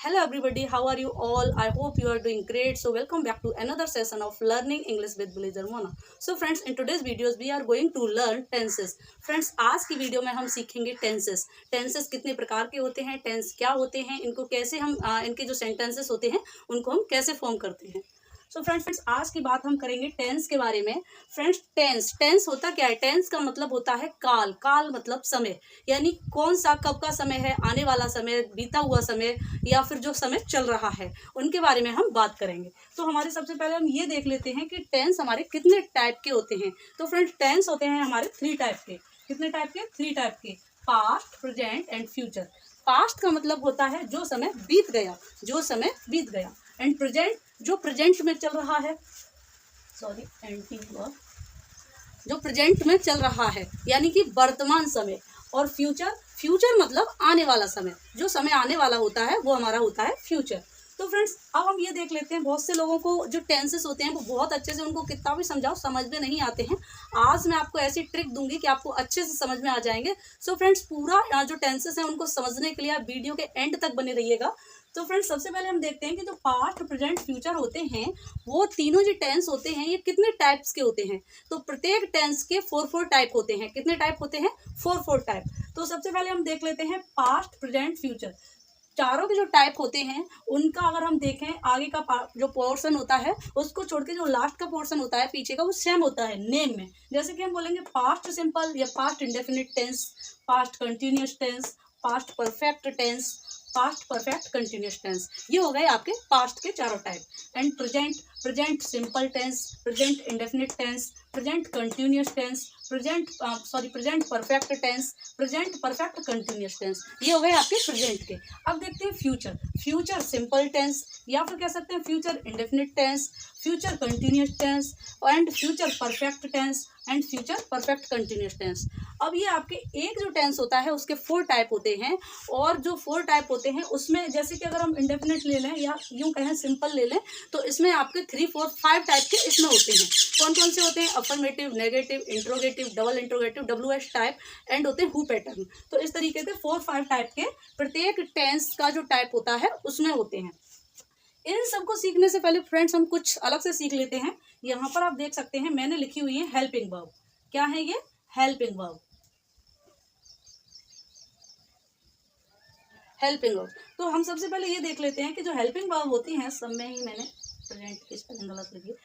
Hello everybody, how are you all? I hope you are doing great. So welcome back to another session of learning English with Villager Mona. So friends, in today's videos we are going to learn tenses. Friends, आज की video में हम सीखेंगे tenses. Tenses कितने प्रकार के होते हैं, टेंस क्या होते हैं, इनको कैसे हम इनके जो सेंटेंसेस होते हैं उनको हम कैसे फॉर्म करते हैं. सो फ्रेंड्स, आज की बात हम करेंगे टेंस के बारे में. फ्रेंड्स, टेंस होता क्या है? टेंस का मतलब होता है काल. काल मतलब समय, यानी कौन सा कब का समय है, आने वाला समय, बीता हुआ समय या फिर जो समय चल रहा है, उनके बारे में हम बात करेंगे. तो हमारे सबसे पहले हम ये देख लेते हैं कि टेंस हमारे कितने टाइप के होते हैं. तो फ्रेंड्स, टेंस होते हैं हमारे 3 टाइप के. कितने टाइप के? 3 टाइप के. Past, present and future. Past का मतलब होता है जो समय बीत गया, जो समय बीत गया. एंड प्रेजेंट, जो प्रेजेंट में चल रहा है, जो प्रेजेंट में चल रहा है यानी कि वर्तमान समय. और फ्यूचर, फ्यूचर मतलब आने वाला समय, जो समय आने वाला होता है वो हमारा होता है फ्यूचर. तो फ्रेंड्स, अब हम ये देख लेते हैं, बहुत से लोगों को जो टेंसेस होते हैं वो बहुत अच्छे से, उनको कितना भी समझाओ समझ में नहीं आते हैं. आज मैं आपको ऐसी ट्रिक दूंगी कि आपको अच्छे से समझ में आ जाएंगे. सो फ्रेंड्स, पूरा जो टेंसेस हैं उनको समझने के लिए आप वीडियो के एंड तक बने रहिएगा. तो फ्रेंड्स, सबसे पहले हम देखते हैं कि जो पास्ट, प्रेजेंट, फ्यूचर होते हैं, वो तीनों जो टेंस होते हैं ये कितने टाइप्स के होते हैं. तो प्रत्येक टेंस के 4 टाइप होते हैं. कितने टाइप होते हैं? 4 टाइप. तो सबसे पहले हम देख लेते हैं पास्ट, प्रेजेंट, फ्यूचर. चारों के जो टाइप होते हैं उनका अगर हम देखें, आगे का जो पोर्शन होता है उसको छोड़ के जो लास्ट का पोर्शन होता है पीछे का, वो सेम होता है नेम में. जैसे कि हम बोलेंगे पास्ट सिंपल या past indefinite tense, past continuous tense, past perfect tense, past perfect continuous tense. ये हो गए आपके पास्ट के चारों type. And present, present simple tense, present indefinite tense, present continuous tense, present perfect tense, present perfect continuous tense. ये हो गए आपके प्रेजेंट के. अब देखते हैं फ्यूचर. फ्यूचर सिंपल टेंस या फिर कह सकते हैं future indefinite tense, future continuous tense and future perfect tense and future perfect continuous tense. अब ये आपके एक जो टेंस होता है उसके 4 टाइप होते हैं. और जो 4 टाइप होते हैं उसमें जैसे कि अगर हम इंडेफिनिट ले लें या यूं कहें सिंपल ले लें, तो इसमें आपके 3, 4, 5 टाइप के इसमें होते हैं. कौन कौन से होते हैं? Affirmative, negative, interrogative, double interrogative, WH type and होते हैं हु पैटर्न. तो इस तरीके से 4, 5 टाइप के प्रत्येक टेंस का जो टाइप होता है उसमें होते हैं. इन सबको सीखने से पहले फ्रेंड्स हम कुछ अलग से सीख लेते हैं. यहाँ पर आप देख सकते हैं मैंने लिखी हुई है हेल्पिंग वर्ब. क्या है ये? Helping verb. Helping verb. तो हम सबसे पहले ये देख लेते हैं कि जो हेल्पिंग वर्ब होती हैं, सब में ही मैंने प्रेजेंट की स्पेलिंग गलत लिखी.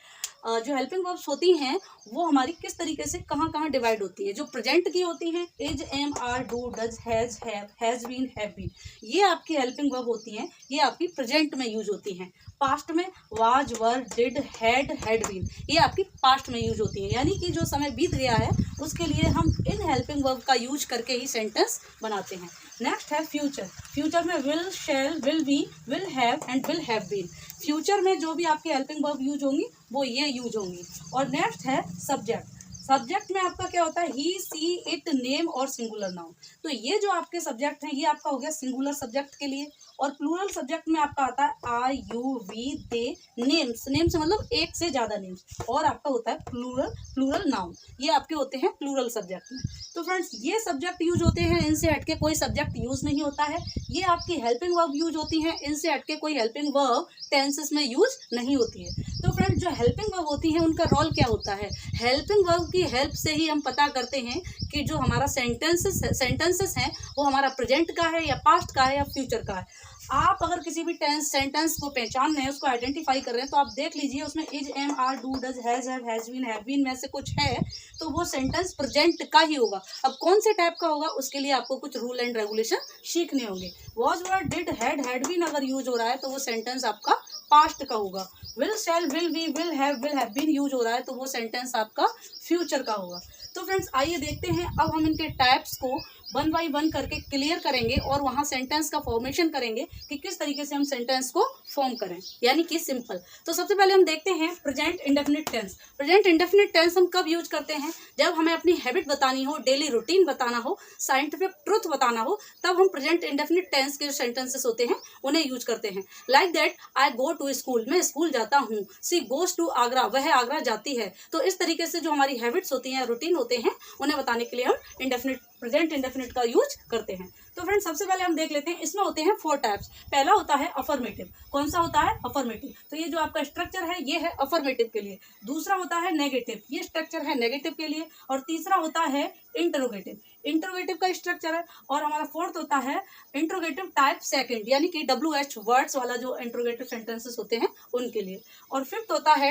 जो हेल्पिंग वर्ब्स होती हैं वो हमारी किस तरीके से कहाँ कहाँ डिवाइड होती है. जो प्रेजेंट की होती हैं, is, am, are, do, does, has been, have been, ये आपकी हेल्पिंग वर्ब होती हैं. ये आपकी प्रेजेंट में यूज होती हैं. पास्ट में was, were, did, had been, ये आपकी पास्ट में यूज होती है. यानी कि जो समय बीत गया है उसके लिए हम इन हेल्पिंग वर्ब का यूज करके ही सेंटेंस बनाते हैं. नेक्स्ट है फ्यूचर. फ्यूचर में will, shall, will be, will have and will have been. Future में जो भी आपकी हेल्पिंग वर्ब यूज होंगी वो ये यूज होंगी. और नेक्स्ट है सब्जेक्ट. सब्जेक्ट में आपका क्या होता है? ही, सी, इट, नेम और सिंगुलर नाउन. तो ये जो आपके सब्जेक्ट हैं ये आपका हो गया सिंगुलर सब्जेक्ट के लिए. और प्लूरल सब्जेक्ट में आपका आता है I, you, we, they, names. Names मतलब एक से ज्यादा नेम्स. और आपका होता है प्लूरल नाउन. ये आपके होते हैं प्लूरल सब्जेक्ट में. तो फ्रेंड्स, ये सब्जेक्ट यूज होते हैं, इनसे हटके कोई सब्जेक्ट यूज नहीं होता है. ये आपकी हेल्पिंग वर्ब यूज होती हैं, इनसे हटके कोई हेल्पिंग वर्ब टेंसेस में यूज नहीं होती है. तो फ्रेंड्स, जो हेल्पिंग वर्ब होती है उनका रोल क्या होता है? हेल्पिंग वर्ब की हेल्प से ही हम पता करते हैं कि जो हमारा सेंटेंसेस हैं वो हमारा प्रेजेंट का है या पास्ट का है या फ्यूचर का है. आप अगर किसी भी सेंटेंस को पहचान रहे हैं, उसको आइडेंटिफाई कर रहे हैं, तो आप देख लीजिए उसमें is, am, are, do, does, has been, have been में से कुछ है तो वो सेंटेंस प्रेजेंट का ही होगा. अब कौन से टाइप का होगा उसके लिए आपको कुछ रूल एंड रेगुलेशन सीखने होंगे. Was, were, did, had been अगर यूज हो रहा है तो वो सेंटेंस आपका पास्ट का होगा. Will, shall, will be, will have been use हो रहा है तो वो सेंटेंस आपका फ्यूचर का होगा. तो फ्रेंड्स, आइए देखते हैं अब हम इनके टाइप्स को 1 बाय 1 करके क्लियर करेंगे और वहाँ सेंटेंस का फॉर्मेशन करेंगे कि किस तरीके से हम सेंटेंस को फॉर्म करें, यानी कि सिंपल. तो सबसे पहले हम देखते हैं present indefinite tense. Present indefinite tense हम कब यूज करते हैं? जब हमें अपनी हैबिट बतानी हो, डेली रूटीन बताना हो, साइंटिफिक ट्रुथ बताना हो, तब हम प्रेजेंट इंडेफिनिट टेंस के जो सेंटेंसेस होते हैं उन्हें यूज करते हैं. Like that, I go to school, मैं स्कूल जाता हूँ. सी गोज टू आगरा, वह आगरा जाती है. तो इस तरीके से जो हमारी हैबिट्स होती हैं, रूटीन होते हैं, उन्हें बताने के लिए हम प्रेजेंट इंडेफिनिट का यूज करते हैं. तो फ्रेंड्स सबसे पहले हम देख लेते हैं, इसमें होते हैं 4 टाइप्स। पहला होता है अफर्मेटिव। कौन सा होता है? अफर्मेटिव। तो ये जो आपका स्ट्रक्चर है ये है अफर्मेटिव के लिए। दूसरा होता है नेगेटिव, ये स्ट्रक्चर है नेगेटिव के लिए। और तीसरा होता है इंटरोगेटिव, इंटरोगेटिव का स्ट्रक्चर है। और हमारा फोर्थ होता है इंटरोगेटिव टाइप सेकंड, यानी कि WH वर्ड्स वाला जो इंटरोगेटिव सेंटेंसेस होते हैं उनके लिए। और फिफ्थ होता है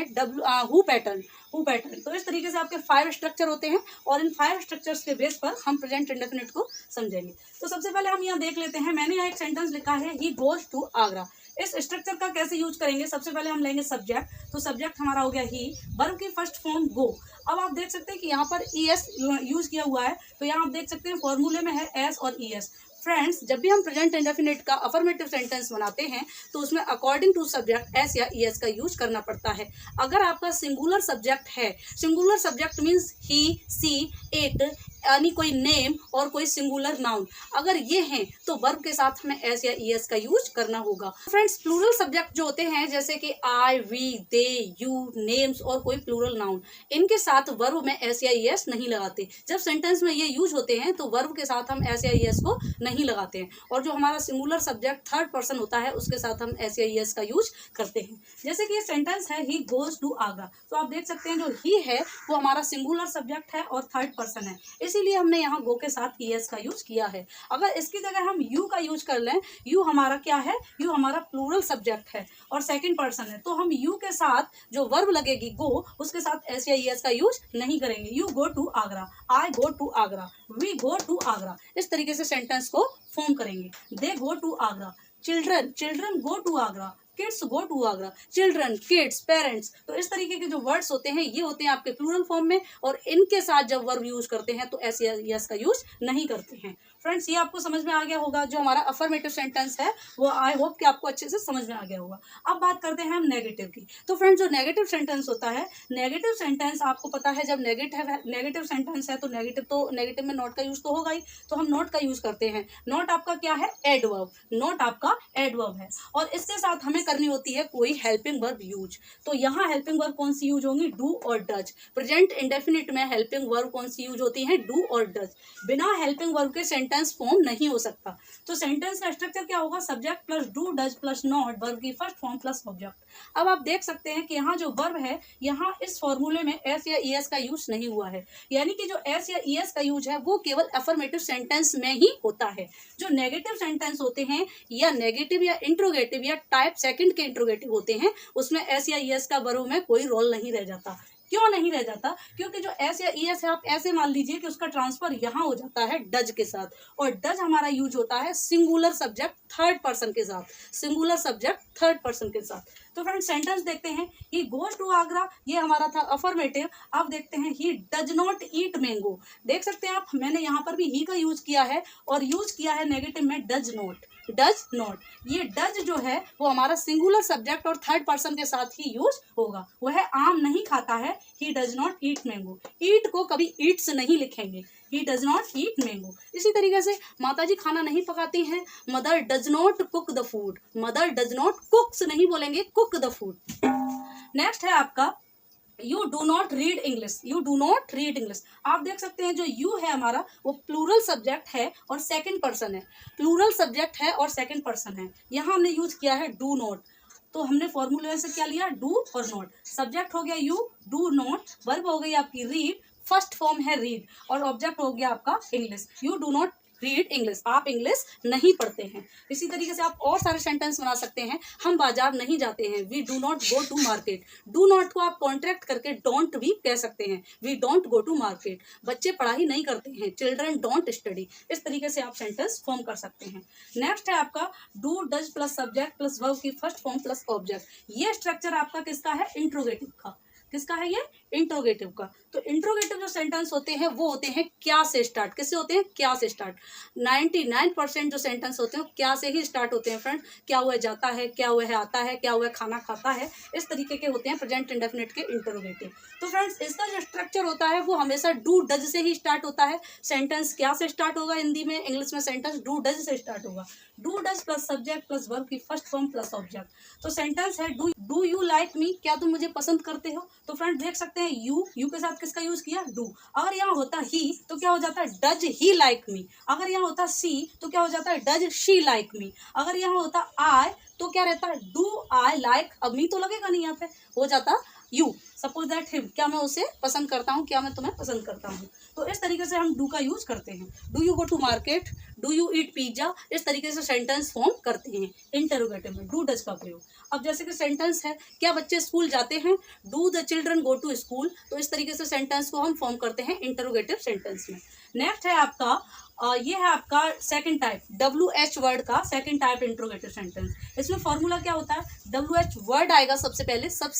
हु पैटर्न, हु पैटर्न। तो इस तरीके से आपके 5 स्ट्रक्चर होते हैं और इन 5 स्ट्रक्चर्स के बेस पर हम प्रेजेंट इंडेफिनिट को समझेंगे। तो सबसे पहले हम यहाँ देख लेते हैं, मैंने यहाँ एक सेंटेंस लिखा है ही गोज टू आगरा। इस स्ट्रक्चर का कैसे यूज करेंगे? सबसे पहले हम लेंगे सब्जेक्ट, तो सब्जेक्ट हमारा हो गया ही, वर्ब की फर्स्ट फॉर्म गो। अब आप देख सकते हैं कि यहाँ पर ES यूज किया हुआ है, तो यहाँ आप देख सकते हैं फॉर्मूले में है S और ES। फ्रेंड्स, जब भी हम प्रेजेंट इंडेफिनिट का अफर्मेटिव सेंटेंस बनाते हैं तो उसमें अकॉर्डिंग टू सब्जेक्ट S या ES का यूज करना पड़ता है। अगर आपका सिंगुलर सब्जेक्ट है, singular subject means he, she, it, यानी कोई नेम और कोई सिंगुलर नाउन, अगर ये हैं तो वर्ब के साथ हमें S या ES का यूज करना होगा। फ्रेंड्स, प्लूरल सब्जेक्ट जो होते हैं जैसे कि I, we, they, you, names और कोई प्लूरल नाउन, इनके साथ वर्ब में S या ES नहीं लगाते। जब सेंटेंस में ये यूज होते हैं तो वर्ब के साथ हम S या ES को नहीं लगाते हैं। और जो हमारा सिंगुलर सब्जेक्ट थर्ड पर्सन होता है उसके साथ हम S या ES का यूज करते हैं। जैसे कि ये सेंटेंस है ही गोज टू आगरा, तो आप देख सकते हैं जो ही है वो हमारा सिंगुलर सब्जेक्ट है और थर्ड पर्सन है, इसीलिए हमने यहाँ गो के साथ ES का यूज किया है। अगर इसकी जगह हम यू का यूज कर लें, यू हमारा क्या है? यू हमारा प्लूरल सब्जेक्ट है और सेकंड पर्सन है, तो हम यू के साथ जो वर्ब लगेगी गो, उसके साथ S या ES का यूज नहीं करेंगे। You go to Agra, I go to Agra, we go to Agra, इस तरीके से सेंटेंस को फॉर्म करेंगे। They go to Agra, children, children go to Agra, kids go to Agra, children, kids, parents. तो इस तरीके के जो वर्ड्स होते हैं ये होते हैं आपके प्लूरल फॉर्म में, और इनके साथ जब वर्ब यूज करते हैं तो S या ES का यूज नहीं करते हैं। फ्रेंड्स, ये आपको समझ में आ गया होगा। जो हमारा अफर्मेटिव सेंटेंस है वो आई होप कि आपको अच्छे से समझ में आ गया होगा। अब बात करते हैं हम नेगेटिव की। तो फ्रेंड्स, जो नेगेटिव सेंटेंस होता है, नेगेटिव सेंटेंस आपको पता है जब नेगेटिव सेंटेंस है तो नेगेटिव में नॉट का यूज तो होगा ही, तो हम नॉट का यूज करते हैं। नॉट आपका क्या है? एडवर्ब, नॉट आपका एडवर्ब है और इसके साथ हमें करनी होती है कोई हेल्पिंग वर्ब यूज। तो यहाँ हेल्पिंग वर्ब कौन सी यूज होंगी? डू और डज। प्रेजेंट इंडेफिनिट में हेल्पिंग वर्ब कौन सी यूज होती है? डू और डज। बिना हेल्पिंग वर्ब के सेंटेंस फॉर्म नहीं हो सकता। तो सेंटेंस का स्ट्रक्चर क्या होगा? Subject plus do does plus not, verb की फर्स्ट फॉर्म प्लस ऑब्जेक्ट। अब आप देख सकते हैं कि यहाँ जो वर्ब है, यहाँ इस फॉर्मूले में S या ES का यूज नहीं हुआ है, यानी कि जो S या ES का यूज है वो केवल अफर्मेटिव सेंटेंस में ही होता है। जो नेगेटिव सेंटेंस होते हैं या नेगेटिव या इंट्रोगेटिव या टाइप सेकंड के इंट्रोगेटिव होते हैं, उसमें S या ES का वर्ब में कोई रोल नहीं रह जाता। क्यों नहीं रह जाता? क्योंकि जो S या ES है, आप ऐसे मान लीजिए कि उसका ट्रांसफर यहाँ हो जाता है डज के साथ, और डज हमारा यूज होता है सिंगुलर सब्जेक्ट थर्ड पर्सन के साथ, सिंगुलर सब्जेक्ट थर्ड पर्सन के साथ। तो फ्रेंड्स, सेंटेंस देखते हैं, ही गोज टू आगरा, ये हमारा था अफर्मेटिव। अब देखते हैं ही डज नॉट ईट मैंगो। देख सकते हैं आप, मैंने यहाँ पर भी ही का यूज किया है और यूज किया है नेगेटिव में डज नॉट, डज नॉट। ये डज जो है वो हमारा सिंगुलर सब्जेक्ट और थर्ड पर्सन के साथ ही यूज होगा। वह आम नहीं खाता है, he does not eat mango. Eat को कभी ईट्स नहीं लिखेंगे, he does not eat mango. इसी तरीके से माताजी खाना नहीं पकाती हैं, mother does not cook the food, mother does not cooks नहीं बोलेंगे, कुक द फूड। नेक्स्ट है आपका you do not read English, you do not read English. आप देख सकते हैं जो यू है हमारा वो प्लूरल सब्जेक्ट है और सेकंड पर्सन है, प्लूरल सब्जेक्ट है और सेकंड पर्सन है। यहाँ हमने यूज किया है डू नॉट, तो हमने फॉर्मूले से क्या लिया? डू और नॉट। सब्जेक्ट हो गया यू, डू नॉट, वर्ब हो गई आपकी रीड, फर्स्ट फॉर्म है रीड, और ऑब्जेक्ट हो गया आपका English. You do not read English, आप इंग्लिश नहीं पढ़ते हैं। इसी तरीके से आप और सारे सेंटेंस बना सकते हैं, हम बाजार नहीं जाते हैं, we do not go to market. Do not को आप कॉन्ट्रैक्ट करके डोंट भी कह सकते हैं, we don't go to market. बच्चे पढ़ाई नहीं करते हैं, चिल्ड्रन डोंट स्टडी। इस तरीके से आप सेंटेंस फॉर्म कर सकते हैं। नेक्स्ट है आपका do does plus subject plus verb की फर्स्ट फॉर्म प्लस ऑब्जेक्ट। ये स्ट्रक्चर आपका किसका है? इंट्रोगेटिव का। किसका है ये? इंट्रोगेटिव का। तो इंट्रोगेटिव जो सेंटेंस होते हैं वो होते हैं क्या से स्टार्ट। किससे होते हैं? क्या से स्टार्ट। 99% जो सेंटेंस होते हैं वो क्या से ही स्टार्ट होते हैं फ्रेंड। क्या हुआ जाता है, क्या हुआ है आता है, क्या हुआ है खाना खाता है, इस तरीके के होते हैं प्रेजेंट इंडेफिनिट के इंट्रोगेटिव। तो फ्रेंड्स, इसका जो स्ट्रक्चर होता है वो हमेशा डू डज से ही स्टार्ट होता है। सेंटेंस क्या से स्टार्ट होगा हिंदी में, इंग्लिश में सेंटेंस डू डज से स्टार्ट होगा। Do does plus subject plus verb की फर्स्ट फॉर्म प्लस ऑब्जेक्ट। तो सेंटेंस है डू यू लाइक मी, क्या तुम मुझे पसंद करते हो। तो फ्रेंड्स देख सकते हैं यू के साथ किसका यूज किया, डू। अगर यहाँ होता ही तो क्या हो जाता है, डज ही लाइक मी। अगर यहाँ होता सी तो क्या हो जाता है, डज शी लाइक मी। अगर यहाँ होता आई तो क्या रहता है, डू आई लाइक। अब मी तो लगेगा नहीं, यहाँ पे हो जाता यू। सपोज दैट हिम, क्या मैं उसे पसंद करता हूँ, क्या मैं तुम्हें पसंद करता हूँ। तो इस तरीके से हम डू का यूज करते हैं। Do you go to market, do you eat pizza, इस तरीके से सेंटेंस फॉर्म करते हैं इंटरोगेटिव में डू डज का प्रयोग। अब जैसे कि सेंटेंस है, क्या बच्चे स्कूल जाते हैं, do the children go to school. तो इस तरीके से सेंटेंस को हम फॉर्म करते हैं इंटरोगेटिव सेंटेंस में। नेक्स्ट है आपका ये है आपका सेकंड टाइप, WH वर्ड का सेकंड टाइप इंटरोगेटिव सेंटेंस। इसमें फॉर्मूला क्या होता है, WH वर्ड आएगा सबसे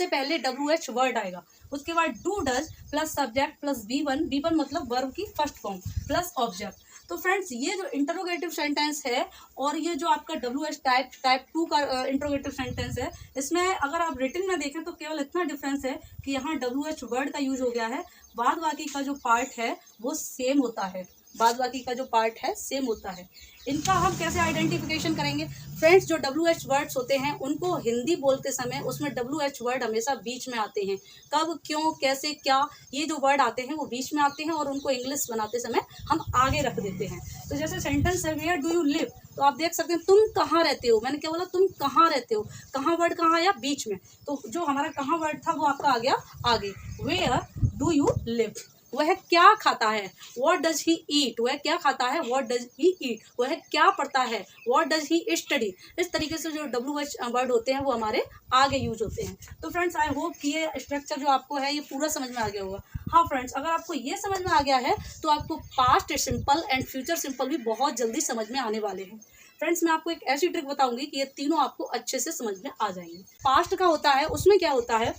पहले WH वर्ड आएगा, उसके बाद do does plus subject plus V1 मतलब वर्ब की फर्स्ट फॉर्म प्लस ऑब्जेक्ट। तो फ्रेंड्स ये जो इंटरोगेटिव सेंटेंस है और ये जो आपका WH टाइप 2 का इंटरोगेटिव सेंटेंस है, इसमें अगर आप रिटन में देखें तो केवल इतना डिफरेंस है कि यहाँ WH वर्ड का यूज हो गया है, बाद बाकी का जो पार्ट है वो सेम होता है, बाद बाकी का जो पार्ट है सेम होता है। इनका हम कैसे आइडेंटिफिकेशन करेंगे फ्रेंड्स, जो WH वर्ड्स होते हैं उनको हिंदी बोलते समय उसमें WH वर्ड हमेशा बीच में आते हैं। कब, क्यों, कैसे, क्या, ये जो वर्ड आते हैं वो बीच में आते हैं और उनको इंग्लिश बनाते समय हम आगे रख देते हैं। तो जैसे सेंटेंस है वेयर डू यू लिव, तो आप देख सकते हैं तुम कहाँ रहते हो, मैंने क्या बोला, तुम कहाँ रहते हो, कहाँ वर्ड कहाँ आया, बीच में। तो जो हमारा कहाँ वर्ड था वो आपका आ गया आगे, वेयर डू यू लिव। वह क्या खाता है, व्हाट डज ही ईट, वह क्या खाता है, व्हाट डज ही ईट। वह क्या पढ़ता है, व्हाट डज ही स्टडी। इस तरीके से जो WH वर्ड होते हैं वो हमारे आगे यूज होते हैं। तो फ्रेंड्स आई होप कि ये स्ट्रक्चर जो आपको है ये पूरा समझ में आ गया होगा। हाँ फ्रेंड्स, अगर आपको ये समझ में आ गया है तो आपको past simple and future simple भी बहुत जल्दी समझ में आने वाले हैं। फ्रेंड्स मैं आपको एक ऐसी ट्रिक बताऊंगी कि ये तीनों आपको अच्छे से समझ में आ जाएंगे। पास्ट का होता है, उसमें क्या होता है,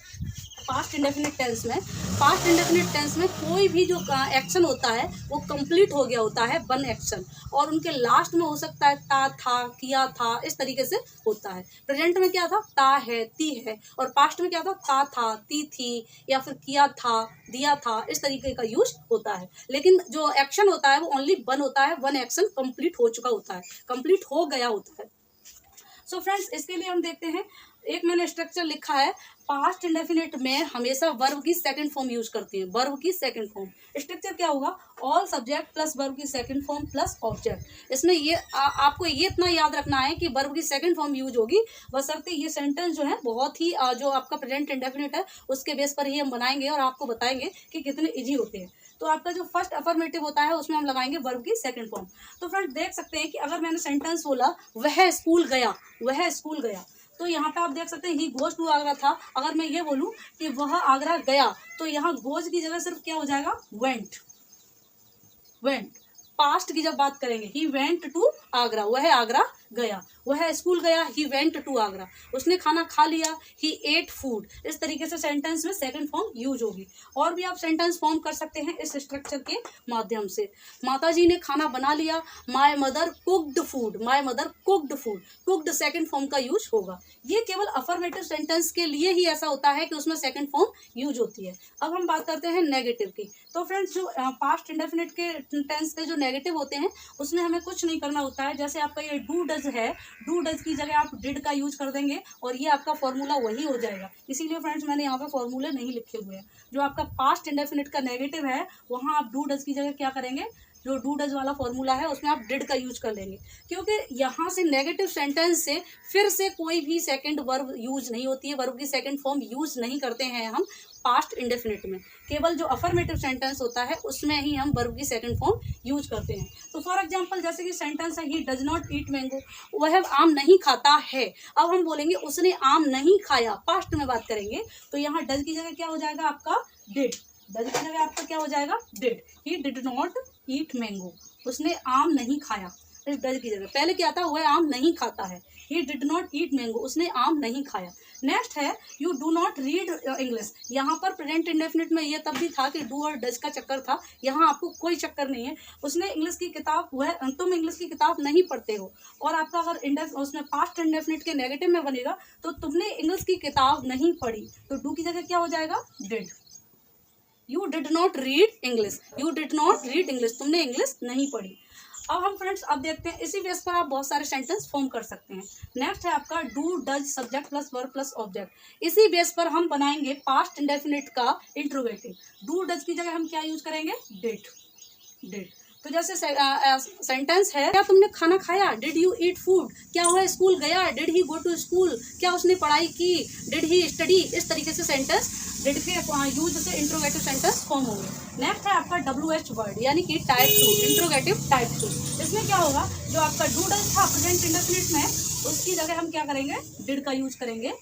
पास्ट इंडेफिनिट टेंस में कोई भी जो एक्शन होता है वो कंप्लीट हो गया होता है, वन एक्शन, और उनके लास्ट में हो सकता है ता, था, किया, था, इस तरीके से होता है। प्रेजेंट में क्या था, ता है, ती है, और पास्ट में क्या था, ता था, ती थी, या फिर किया था, दिया था, इस तरीके का यूज होता है। लेकिन जो एक्शन होता है वो ओनली वन होता है, वन एक्शन कंप्लीट हो चुका होता है, कंप्लीट हो गया होता है। सो फ्रेंड्स इसके लिए हम देखते हैं, एक मैंने स्ट्रक्चर लिखा है, पास्ट इंडेफिनिट में हमेशा वर्ब की सेकंड फॉर्म यूज करते हैं, वर्ब की सेकंड फॉर्म। स्ट्रक्चर क्या होगा, ऑल सब्जेक्ट प्लस वर्ब की सेकंड फॉर्म प्लस ऑब्जेक्ट। इसमें ये आपको ये इतना याद रखना है कि वर्ब की सेकंड फॉर्म यूज होगी, बशर्ते ये सेंटेंस जो है बहुत ही जो आपका प्रेजेंट इंडेफिनिट है उसके बेस पर ही हम बनाएंगे और आपको बताएंगे कि कितने इजी होते हैं। तो आपका जो फर्स्ट अफर्मेटिव होता है उसमें हम लगाएंगे वर्ब की सेकंड फॉर्म। तो फ्रेंड्स देख सकते हैं कि अगर मैंने सेंटेंस बोला वह स्कूल गया, वह स्कूल गया, तो यहाँ पे आप देख सकते हैं ही गोज टू आगरा था। अगर मैं ये बोलूँ कि वह आगरा गया, तो यहाँ गोज की जगह सिर्फ क्या हो जाएगा, वेंट। पास्ट की जब बात करेंगे, ही वेंट टू आगरा, वह आगरा गया। वह स्कूल गया, ही वेंट टू आगरा। उसने खाना खा लिया, ही एट फूड। इस तरीके से सेंटेंस में सेकंड फॉर्म यूज होगी। और भी आप सेंटेंस फॉर्म कर सकते हैं इस स्ट्रक्चर के माध्यम से। माताजी ने खाना बना लिया, my mother cooked food, my mother cooked food, cooked second form का यूज होगा। ये केवल अफर्मेटिव सेंटेंस के लिए ही ऐसा होता है कि उसमें सेकंड फॉर्म यूज होती है। अब हम बात करते हैं नेगेटिव की। तो फ्रेंड्स जो पास्ट इंडेफिनिट के टेंस के जो नेगेटिव होते हैं उसमें हमें कुछ नहीं करना होता है। जैसे आपका ये डू डज है, डू डज की जगह आप डिड का यूज कर देंगे और ये आपका फॉर्मूला वही हो जाएगा। इसीलिए फ्रेंड्स मैंने यहाँ पे फॉर्मूले नहीं लिखे हुए हैं। जो आपका पास्ट इंडेफिनिट का नेगेटिव है वहाँ आप डू डज की जगह क्या करेंगे, जो डू डज वाला फॉर्मूला है उसमें आप डिड का यूज कर लेंगे, क्योंकि यहाँ से नेगेटिव सेंटेंस से फिर से कोई भी सेकंड वर्ब यूज नहीं होती है, वर्ब की सेकंड फॉर्म यूज नहीं करते हैं हम पास्ट इंडेफिनिट में। केवल जो अफर्मेटिव सेंटेंस होता है उसमें ही हम वर्ब की सेकंड फॉर्म यूज करते हैं। तो फॉर एग्जांपल जैसे कि सेंटेंस है, he does not eat mango, वह आम नहीं खाता है। अब हम बोलेंगे उसने आम नहीं खाया, पास्ट में बात करेंगे, तो यहाँ डज की जगह क्या हो जाएगा आपका डिड। डज की जगह आपका क्या हो जाएगा, did. He did not eat mango, उसने आम नहीं खाया। इस डज की जगह पहले क्या था, वह आम नहीं खाता है, he did not eat mango, उसने आम नहीं खाया। नेक्स्ट है you do not read English. यहाँ पर प्रेजेंट इंडेफिनिट में ये तब भी था कि डू और डज का चक्कर था, यहाँ आपको कोई चक्कर नहीं है। उसने इंग्लिश की किताब, वह तुम इंग्लिश की किताब नहीं पढ़ते हो, और आपका अगर उसमें पास्ट इंडेफिनिट के नेगेटिव में बनेगा तो तुमने इंग्लिश की किताब नहीं पढ़ी, तो डू की जगह क्या हो जाएगा, did. You did not read English, you did not read English, तुमने इंग्लिश नहीं पढ़ी। अब हम फ्रेंड्स अब देखते हैं इसी बेस पर आप बहुत सारे सेंटेंस फॉर्म कर सकते हैं। नेक्स्ट है आपका do does subject plus verb plus object. इसी बेस पर हम बनाएंगे पास्ट इंडेफिनिट का इंट्रोगेटिव। डू डज की जगह हम क्या यूज करेंगे, डिड। डिड तो जैसे सेंटेंस है, क्या तुमने खाना खाया, डिड यू ईट फूड। क्या हुआ, स्कूल गया, did he go to school. क्या उसने पढ़ाई की, डिड ही स्टडी। इस तरीके से सेंटेंस डिड के यूज से इंट्रोगेटिव सेंटेंस फॉर्म होंगे। नेक्स्ट है आपका WH वर्ड यानी कि टाइप 2, इंट्रोगेटिव टाइप 2। इसमें क्या होगा, जो आपका डू डज था प्रेजेंट इंडेफिनिट में, उसकी जगह हम क्या करेंगे, डिड का यूज करेंगे